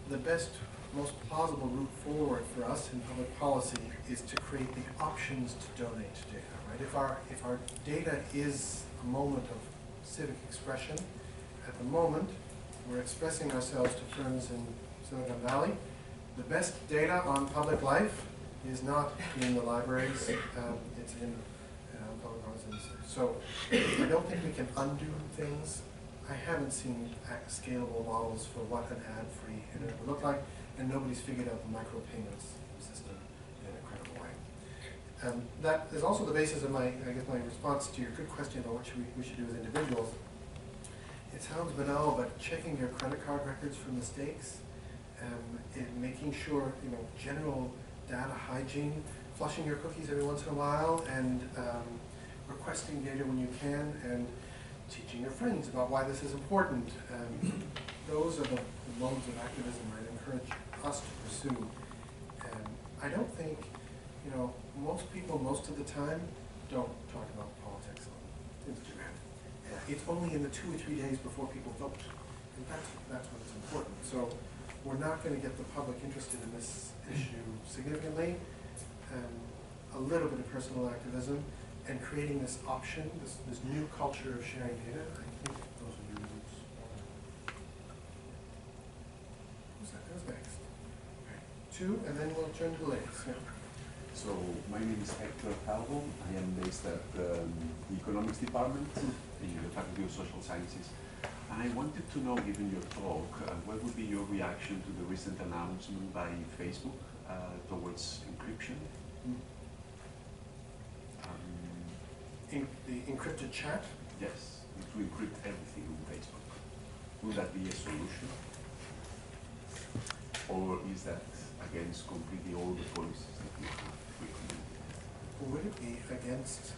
Speaker 2: the best, most plausible route forward for us in public policy is to create the options to donate data, right? If our data is a moment of civic expression, at the moment we're expressing ourselves to friends in Silicon Valley. The best data on public life is not in the libraries, it's in public policy. So I don't think we can undo things. I haven't seen scalable models for what an ad-free internet would look like, and nobody's figured out the micropayments system in a credible way. That is also the basis of my response to your good question about what we should do as individuals. It sounds banal, but checking your credit card records for mistakes, and making sure, you know, general data hygiene, flushing your cookies every once in a while, and requesting data when you can, and teaching your friends about why this is important. Those are the modes of activism I'd encourage us to pursue. I don't think, you know, most people most of the time don't talk about politics on Instagram. It's only in the 2 or 3 days before people vote, and that's what's important. So we're not going to get the public interested in this issue significantly. A little bit of personal activism, and creating this option, this new culture of sharing data. I think those are the roots. Who's next? Okay. 2, and then we'll turn to the ladies. Yeah.
Speaker 4: So my name is Hector Calvo. I am based at the Economics Department in the Faculty of Social Sciences. And I wanted to know, given your talk, what would be your reaction to the recent announcement by Facebook towards encryption?
Speaker 2: The encrypted chat?
Speaker 4: Yes, to encrypt everything on Facebook. Will that be a solution? Or is that against completely all the policies that you have recommended?
Speaker 2: Would it be against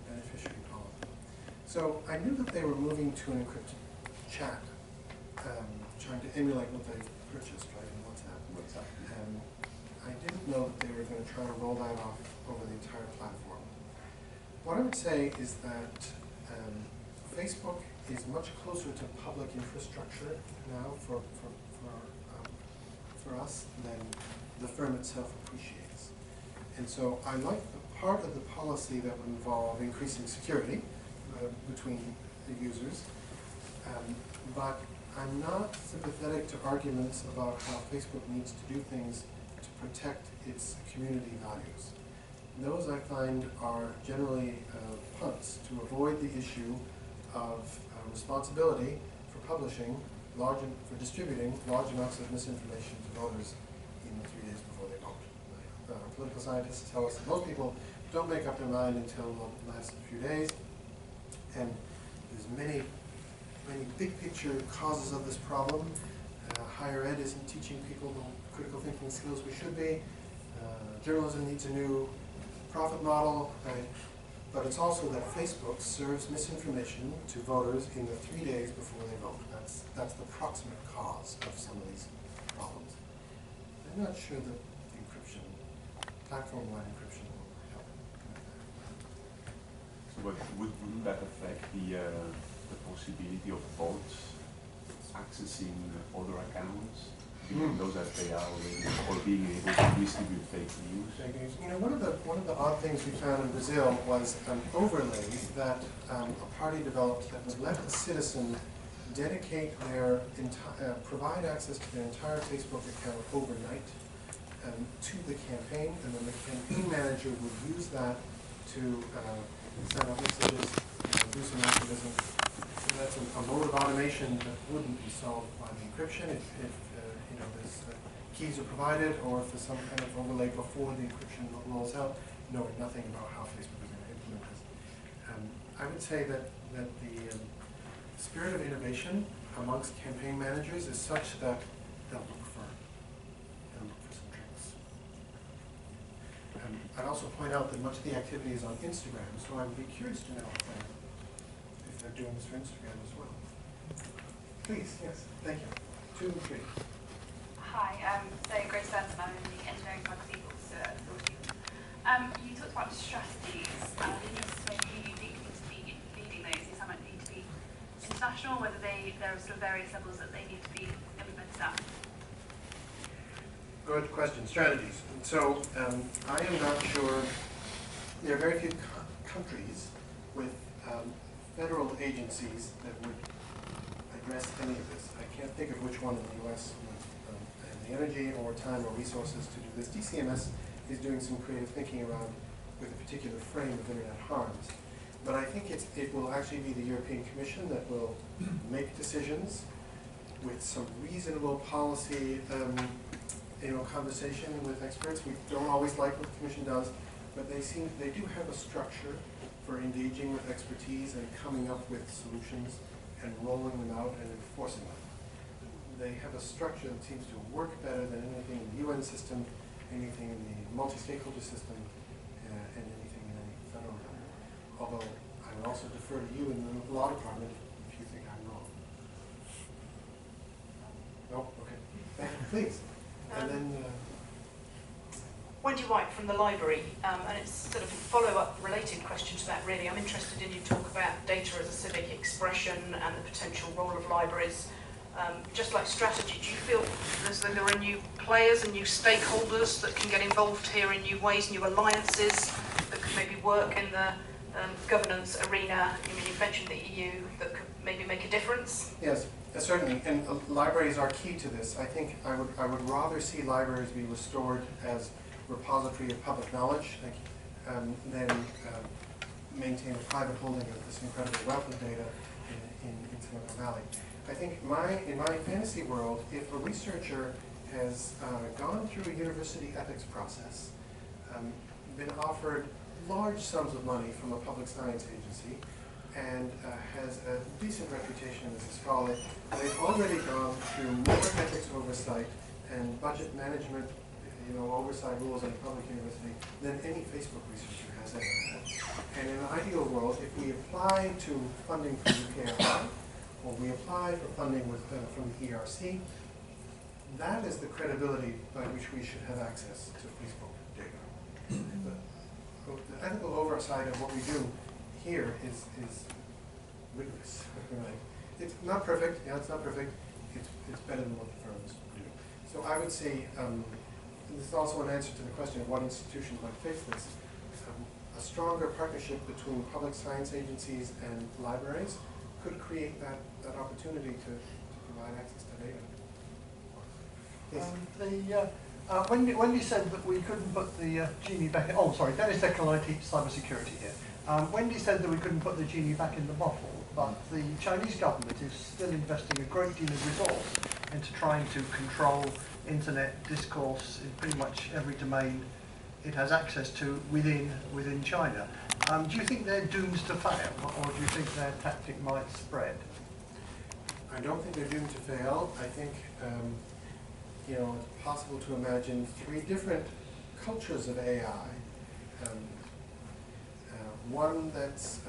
Speaker 2: beneficiary policy? So I knew that they were moving to an encrypted chat, trying to emulate what they purchased, right, in WhatsApp. I didn't know that they were going to try to roll that off over the entire platform. What I would say is that Facebook is much closer to public infrastructure now for us than the firm itself appreciates. And so I like the part of the policy that would involve increasing security between the users, but I'm not sympathetic to arguments about how Facebook needs to do things to protect its community values. Those I find are generally punts to avoid the issue of responsibility for publishing for distributing large amounts of misinformation to voters in the 3 days before they vote. Political scientists tell us that most people don't make up their mind until the last few days, and there's many big picture causes of this problem. Higher ed isn't teaching people the critical thinking skills we should be. Journalism needs a new profit model, right? But it's also that Facebook serves misinformation to voters in the 3 days before they vote. That's the proximate cause of some of these problems. I'm not sure that encryption, platform-wide encryption will help.
Speaker 4: So wouldn't that affect the possibility of bots accessing other accounts, given those as they are already, or being able to distribute fake news?
Speaker 2: You know, one of the odd things we found in Brazil was an overlay that a party developed that would let a citizen dedicate their provide access to their entire Facebook account overnight to the campaign, and then the campaign manager would use that to send out messages, do some activism. So that's a mode of automation that wouldn't be solved by the encryption if you know, there's keys are provided, or if there's some kind of overlay before the encryption rolls out, knowing nothing about how Facebook is going to implement this. I would say that the spirit of innovation amongst campaign managers is such that they'll look for some tricks. I'd also point out that much of the activity is on Instagram, so I would be curious to know if they're doing this for Instagram as well. Please, yes, thank you. 2 and 3.
Speaker 5: Hi, so Grace Benson, I'm in the engineering faculty also at Leviathan. You talked about strategies. I'm interested to know who you think needs to be leading those. These might need to be international, whether there are sort of various levels that they need to be implemented at.
Speaker 2: Good question. Strategies. So I am not sure. There are very few countries with federal agencies that would address any of this. I can't think of which one in the U.S. would have the energy or time or resources to do this. DCMS is doing some creative thinking around with a particular frame of internet harms. But I think it will actually be the European Commission that will make decisions with some reasonable policy conversation with experts. We don't always like what the Commission does, but they do have a structure for engaging with expertise and coming up with solutions and rolling them out and enforcing them. They have a structure that seems to work better than anything in the UN system, anything in the multi-stakeholder system, and anything in any federal government. Although I would also defer to you in the law department if you think I'm wrong. No? Okay. Please. And then...
Speaker 6: Wendy White from the library, and it's sort of a follow-up related question to that really. I'm interested in you talk about data as a civic expression and the potential role of libraries. Just like strategy, do you feel as though there are new players and new stakeholders that can get involved here in new ways, new alliances that could maybe work in the governance arena? You mentioned the EU, that could maybe make a difference?
Speaker 2: Yes, certainly, and libraries are key to this. I think I would rather see libraries be restored as repository of public knowledge than maintain a private holding of this incredible wealth of data in Silicon Valley. I think in my fantasy world, if a researcher has gone through a university ethics process, been offered large sums of money from a public science agency, and has a decent reputation as a scholar, they've already gone through more ethics oversight and budget management oversight rules in a public university than any Facebook researcher has ever had. And in an ideal world, if we apply to funding from the UKRI, or we apply for funding from the ERC, that is the credibility by which we should have access to Facebook data. The ethical oversight of what we do here is rigorous. Right? It's not perfect. Yeah, it's not perfect. It's better than what the firms do. So I would say this is also an answer to the question of what institutions might face this. A stronger partnership between public science agencies and libraries could create that opportunity to provide access to data. Yes.
Speaker 7: Wendy said that we couldn't put the genie back in. Oh, sorry, Dennis Declan, I teach cybersecurity here. Wendy said that we couldn't put the genie back in the bottle, but the Chinese government is still investing a great deal of resource into trying to control internet discourse in pretty much every domain it has access to within China. Do you think they're doomed to fail, or do you think their tactic might spread?
Speaker 2: I don't think they're doomed to fail. I think it's possible to imagine 3 different cultures of AI. One that's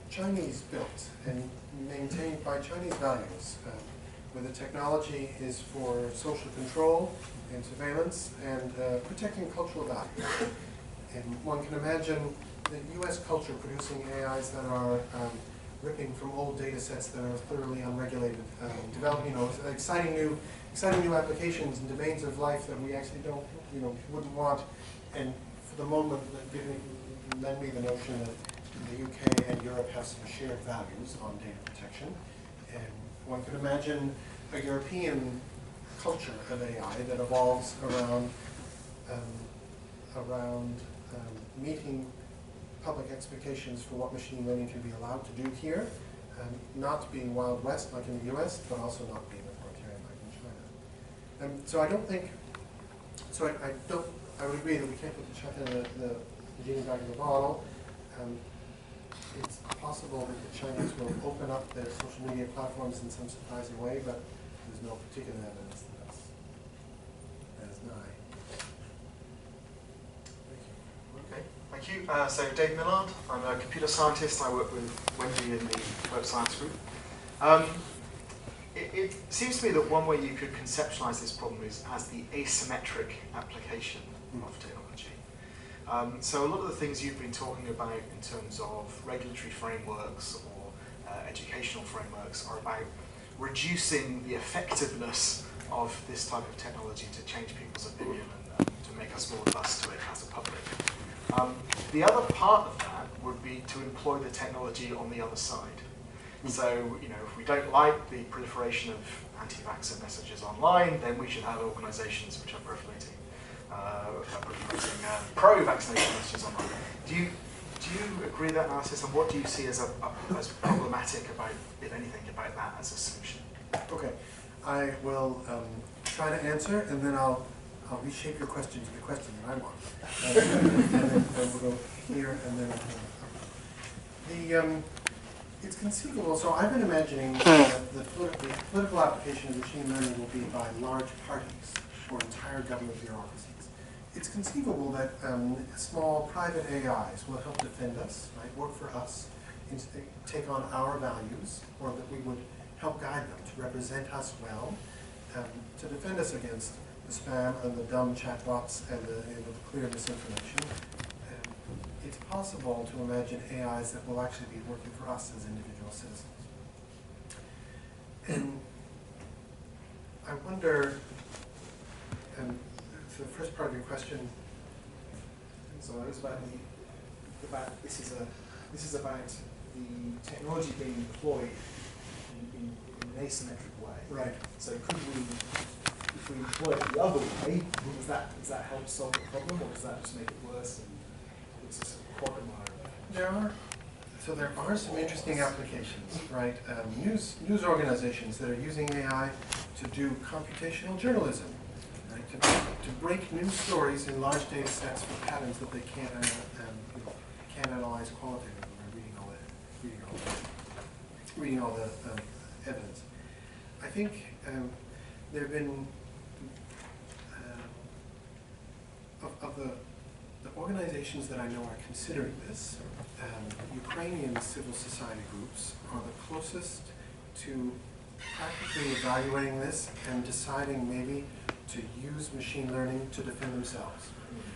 Speaker 2: Chinese built and maintained by Chinese values, where the technology is for social control and surveillance and protecting cultural values. And one can imagine the US culture producing AIs that are ripping from old data sets that are thoroughly unregulated, developing, exciting new applications and domains of life that we actually don't, wouldn't want. And for the moment, lend me the notion that the UK and Europe have some shared values on data protection. And one could imagine a European culture of AI that evolves around meeting public expectations for what machine learning can be allowed to do here, not being Wild West like in the US, but also not being authoritarian like in China. So I don't think, I would agree that we can't put the genie back in the bottle. It's possible that the Chinese will open up their social media platforms in some surprising way, but there's no particular evidence that that is nigh.
Speaker 8: Okay, thank you. So Dave Millard, I'm a computer scientist. I work with Wendy in the web science group. It seems to me that one way you could conceptualize this problem is as the asymmetric application of technology. So a lot of the things you've been talking about in terms of regulatory frameworks or educational frameworks are about reducing the effectiveness of this type of technology to change people's opinion and to make us more robust to it as a public. The other part of that would be to employ the technology on the other side. So, if we don't like the proliferation of anti-vaxxer messages online, then we should have organisations which are proliferating pro-vaccination messages online. Do you agree with that analysis, and what do you see as as problematic about, if anything, about that as a solution?
Speaker 2: Okay, I will try to answer, and then I'll reshape your question to the question that I want. And then we'll go here, and then it's conceivable. So I've been imagining that the political application of machine learning will be by large parties or entire government bureaucracies. It's conceivable that small private AIs will help defend us, right, work for us, take on our values, or that we would help guide them to represent us well, to defend us against the spam and the dumb chatbots and the clear misinformation. It's possible to imagine AIs that will actually be working for us as individual citizens. And I wonder, the first part of your question, so it was about this is about the technology being deployed in an asymmetric way. Right. So could we, if we employ it the other way, does that help solve the problem, or does that just make it worse? And it's just a quagmire. There are some interesting applications, right? News organizations that are using AI to do computational journalism, right? To break news stories in large data sets for patterns that they can't analyze qualitatively by reading all the evidence. I think there have been of the organizations that I know are considering this. Ukrainian civil society groups are the closest to practically evaluating this and deciding maybe to use machine learning to defend themselves.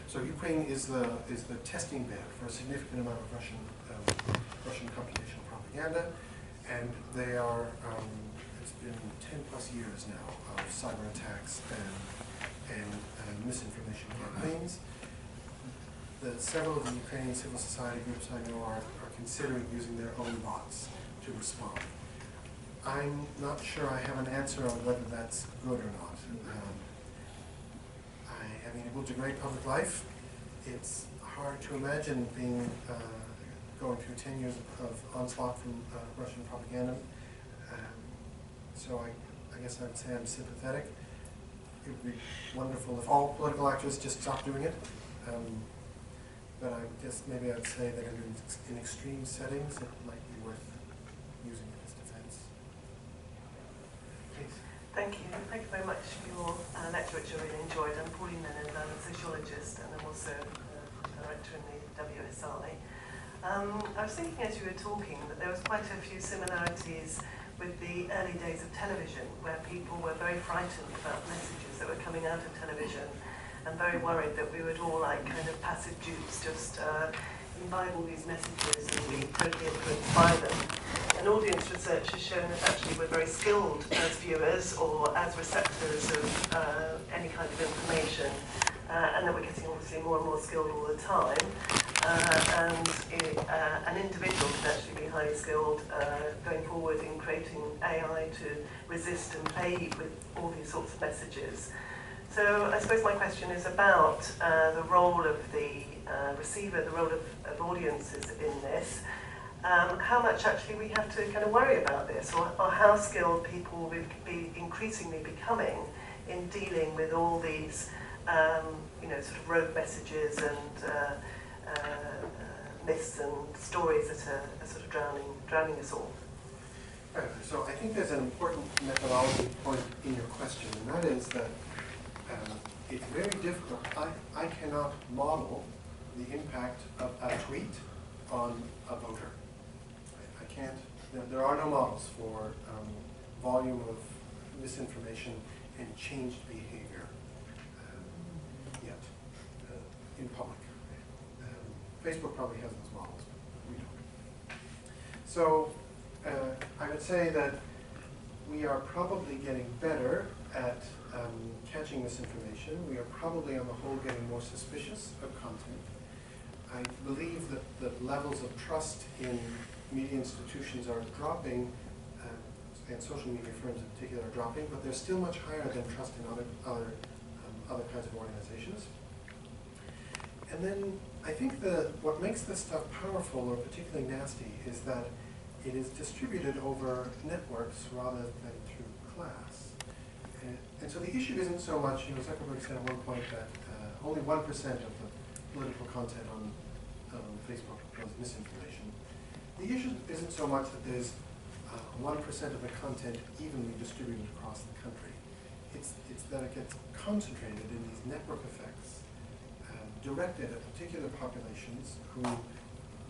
Speaker 2: So Ukraine is the testing bed for a significant amount of Russian computational propaganda, and they are. It's been 10+ years now of cyber attacks and misinformation campaigns. Several of the Ukrainian civil society groups I know are considering using their own bots to respond. I'm not sure I have an answer on whether that's good or not. I mean, it will degrade public life. It's hard to imagine going through 10 years of onslaught from Russian propaganda. So I guess I would say I'm sympathetic. It would be wonderful if all political actors just stopped doing it. But I guess maybe I'd say that in extreme settings, it might be worth using it as defense. Please.
Speaker 9: Thank you. Thank you very much for your lecture, which I really enjoyed. I'm Pauline Leonard, I'm a sociologist, and I'm also director in the WSI. I was thinking as you were talking that there was quite a few similarities with the early days of television, where people were very frightened about messages that were coming out of television and very worried that we would all, like kind of passive dupes, just imbibe all these messages and be totally influenced by them. And audience research has shown that actually we're very skilled as viewers or as receptors of any kind of information, and that we're getting obviously more and more skilled all the time. An individual can actually be highly skilled going forward in creating AI to resist and play with all these sorts of messages. So I suppose my question is about the role of the receiver, the role of audiences in this. How much actually we have to kind of worry about this, or how skilled people will be increasingly becoming in dealing with all these sort of rogue messages and myths and stories that are sort of drowning us all.
Speaker 2: Right. So I think there's an important methodology point in your question, and that is that it's very difficult. I cannot model the impact of a tweet on a voter. I can't. There are no models for volume of misinformation and changed behavior yet in public. Facebook probably has those models, but we don't. So I would say that we are probably getting better at catching misinformation. We are probably on the whole getting more suspicious of content. I believe that the levels of trust in media institutions are dropping, and social media firms in particular are dropping, but they're still much higher than trust in other kinds of organizations. And then I think what makes this stuff powerful or particularly nasty is that it is distributed over networks rather than through class. And so the issue isn't so much, Zuckerberg said at one point that only 1% of the political content on Facebook was misinformation. The issue isn't so much that there's 1% of the content evenly distributed across the country. It's that it gets concentrated in these network effects directed at particular populations who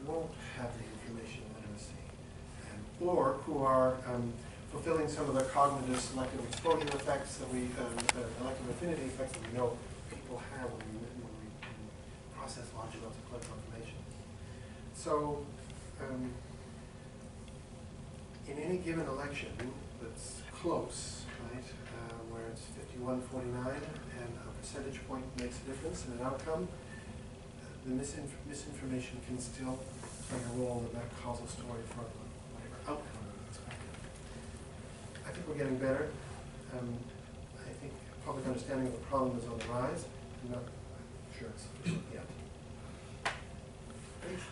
Speaker 2: won't have the information literacy, or who are fulfilling some of the cognitive selective exposure effects that elective affinity effects that we know people have when we process large amounts of political information. So, in any given election that's close, right, where it's 51-49 and a percentage point makes a difference in an outcome, the misinformation can still play a role in that causal story for whatever outcome we expected. I think we're getting better. I think public understanding of the problem is on the rise. I'm not sure it's sufficient yet.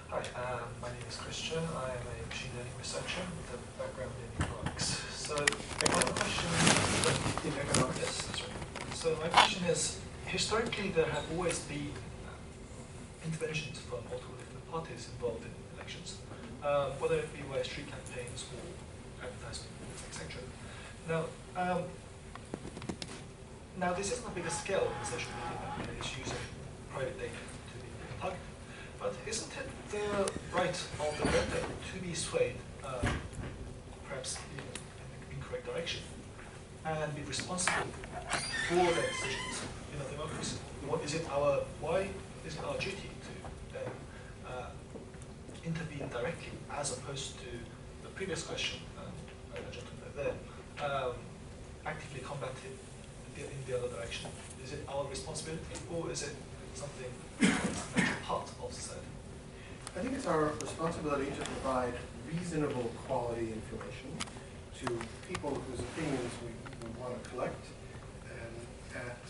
Speaker 10: Hi, my name is Christian. I am a machine learning researcher with a background in economics. So my question in economics. Yes, that's right. So my question is, historically there have always been interventions from multiple different parties involved in elections, whether it be via street campaigns or advertisement, etc. Now this isn't a bigger scale in social media. It's using private data to be targeted. But isn't it the right of the voter to be swayed, perhaps in an incorrect direction, and be responsible for their decisions in a democracy? Why is it our duty to then intervene directly, as opposed to the previous question, a gentleman there, actively combat it in the other direction? Is it our responsibility, or is it something natural part of society?
Speaker 2: I think it's our responsibility to provide reasonable quality information to people whose opinions we want to collect, and at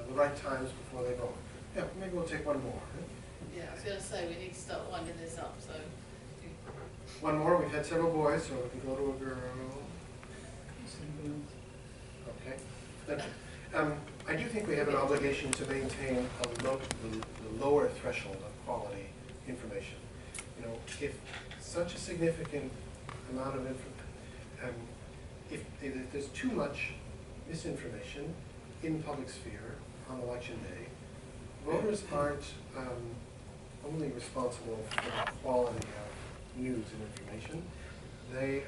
Speaker 2: the right times before they vote. Yeah, maybe we'll take one more. Right?
Speaker 1: Yeah, I was going to say, we need to start winding this up, so.
Speaker 2: One more, we've had several boys, so we can go to a girl. Okay, thank you. I do think we have an obligation to maintain the lower threshold of quality information. If such a significant amount of information, if there's too much misinformation in the public sphere on election day, voters aren't only responsible for the quality of news and information. they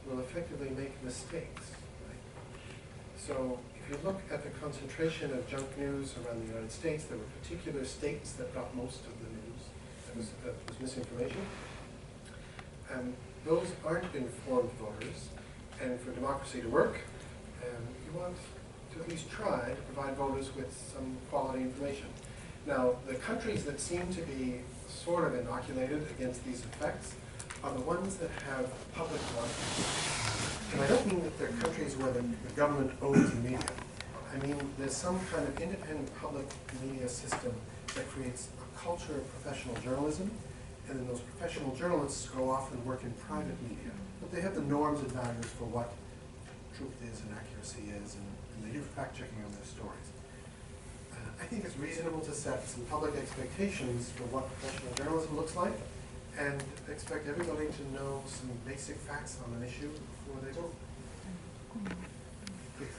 Speaker 2: will effectively make mistakes. Right? So if you look at the concentration of junk news around the United States, there were particular states that got most of the news that was misinformation. Those aren't informed voters, and for democracy to work, you want to at least try to provide voters with some quality information. Now, the countries that seem to be sort of inoculated against these effects are the ones that have public monitoring. And I don't mean that they're countries where the government owns the media. I mean, there's some kind of independent public media system that creates a culture of professional journalism, and then those professional journalists go off and work in private media. But they have the norms and values for what truth is and accuracy is, and they do fact-checking on their stories. I think it's reasonable to set some public expectations for what professional journalism looks like, and expect everybody to know some basic facts on an issue before they vote. Please.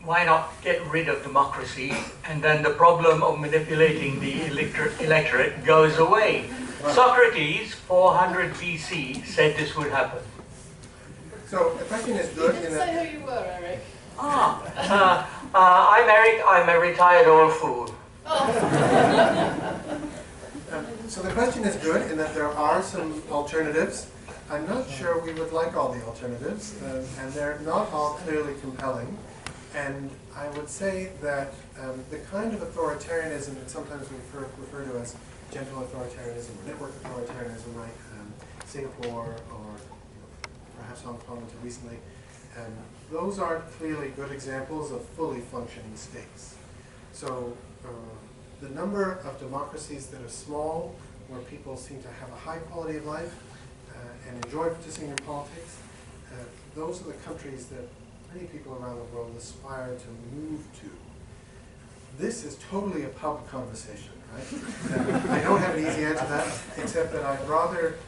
Speaker 11: Why not get rid of democracy, and then the problem of manipulating the electorate goes away?
Speaker 2: Right.
Speaker 11: Socrates, 400 BC, said this would happen.
Speaker 2: So the question is
Speaker 1: You
Speaker 2: good
Speaker 1: didn't
Speaker 2: in that...
Speaker 1: say who you were, Eric.
Speaker 11: I'm Eric, I'm a retired old fool.
Speaker 2: So the question is good in that there are some alternatives. I'm not sure we would like all the alternatives, and they're not all clearly compelling. And I would say that the kind of authoritarianism that sometimes we refer to as gentle authoritarianism or network authoritarianism, like Singapore or perhaps Hong Kong until recently, those aren't clearly good examples of fully functioning states. So the number of democracies that are small, where people seem to have a high quality of life and enjoy participating in politics, those are the countries that many people around the world aspire to move to. This is totally a pub conversation, right? I don't have an easy answer to that, except that I'd rather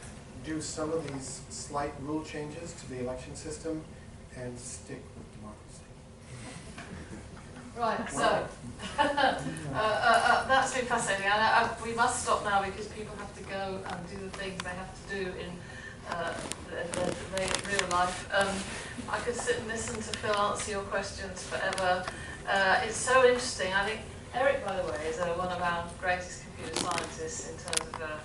Speaker 2: do some of these slight rule changes to the election system and stick with democracy.
Speaker 1: Right, so that's been fascinating. And we must stop now because people have to go and do the things they have to do in their real life. I could sit and listen to Phil answer your questions forever. It's so interesting. I think Eric, by the way, is one of our greatest computer scientists in terms of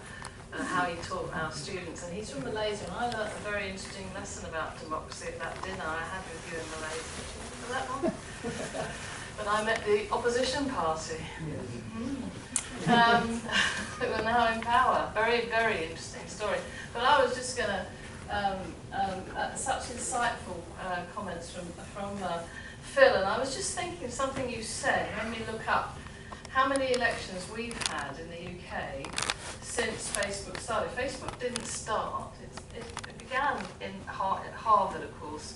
Speaker 1: how he taught our students. And he's from Malaysia, and I learnt a very interesting lesson about democracy at that dinner I had with you in Malaysia. Remember that one? When I met the opposition party. Who are now in power. Very, very interesting story. But I was just going to, such insightful comments from Phil, and I was just thinking of something you said, made me look up how many elections we've had in the UK since Facebook started. Facebook didn't start, it began at Harvard, of course.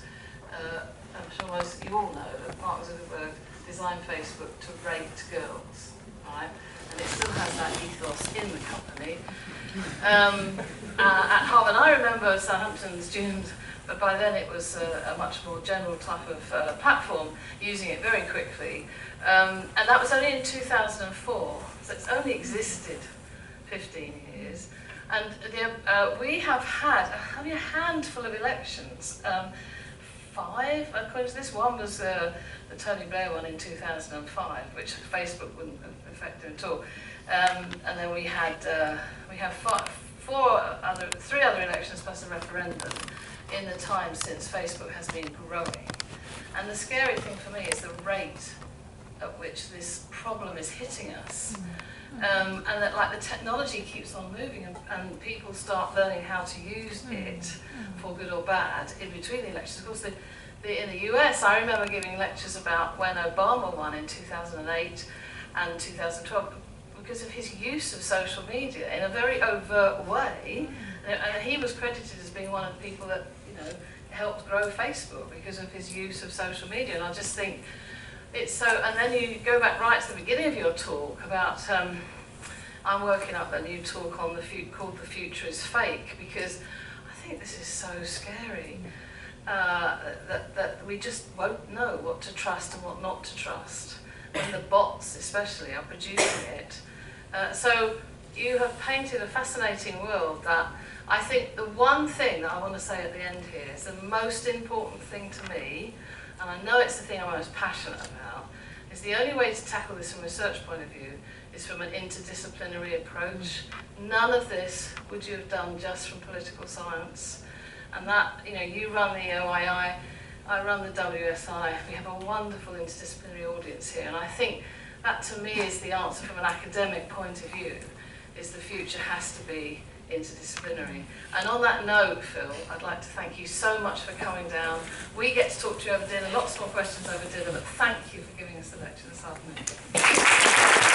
Speaker 1: I'm sure most of you all know that Mark Zuckerberg designed Facebook to rate girls, right? And it still has that ethos in the company. At Harvard, I remember Southampton students, but by then it was a much more general type of platform, using it very quickly. And that was only in 2004, so it's only existed 15 years. And we have had only a handful of elections. 5, according to this one, was the Tony Blair one in 2005, which Facebook wouldn't affect him at all. And then we had 3 other elections plus a referendum in the time since Facebook has been growing. And the scary thing for me is the rate at which this problem is hitting us. And that like the technology keeps on moving and people start learning how to use it for good or bad in between the elections. Of course, in the US, I remember giving lectures about when Obama won in 2008 and 2012 because of his use of social media in a very overt way. And he was credited as being one of the people that helped grow Facebook because of his use of social media. And I just think it's so, and then you go back right to the beginning of your talk about, I'm working up a new talk on called The Future is Fake, because I think this is so scary, that we just won't know what to trust and what not to trust, when the bots especially are producing it. So you have painted a fascinating world that I think the one thing that I want to say at the end here is the most important thing to me, and I know it's the thing I'm most passionate about, is the only way to tackle this from a research point of view is from an interdisciplinary approach. None of this would you have done just from political science. And that, you know, you run the OII, I run the WSI, we have a wonderful interdisciplinary audience here, and I think that to me is the answer from an academic point of view, is the future has to be interdisciplinary. And on that note, Phil, I'd like to thank you so much for coming down. We get to talk to you over dinner, lots more questions over dinner, but thank you for giving us the lecture this afternoon.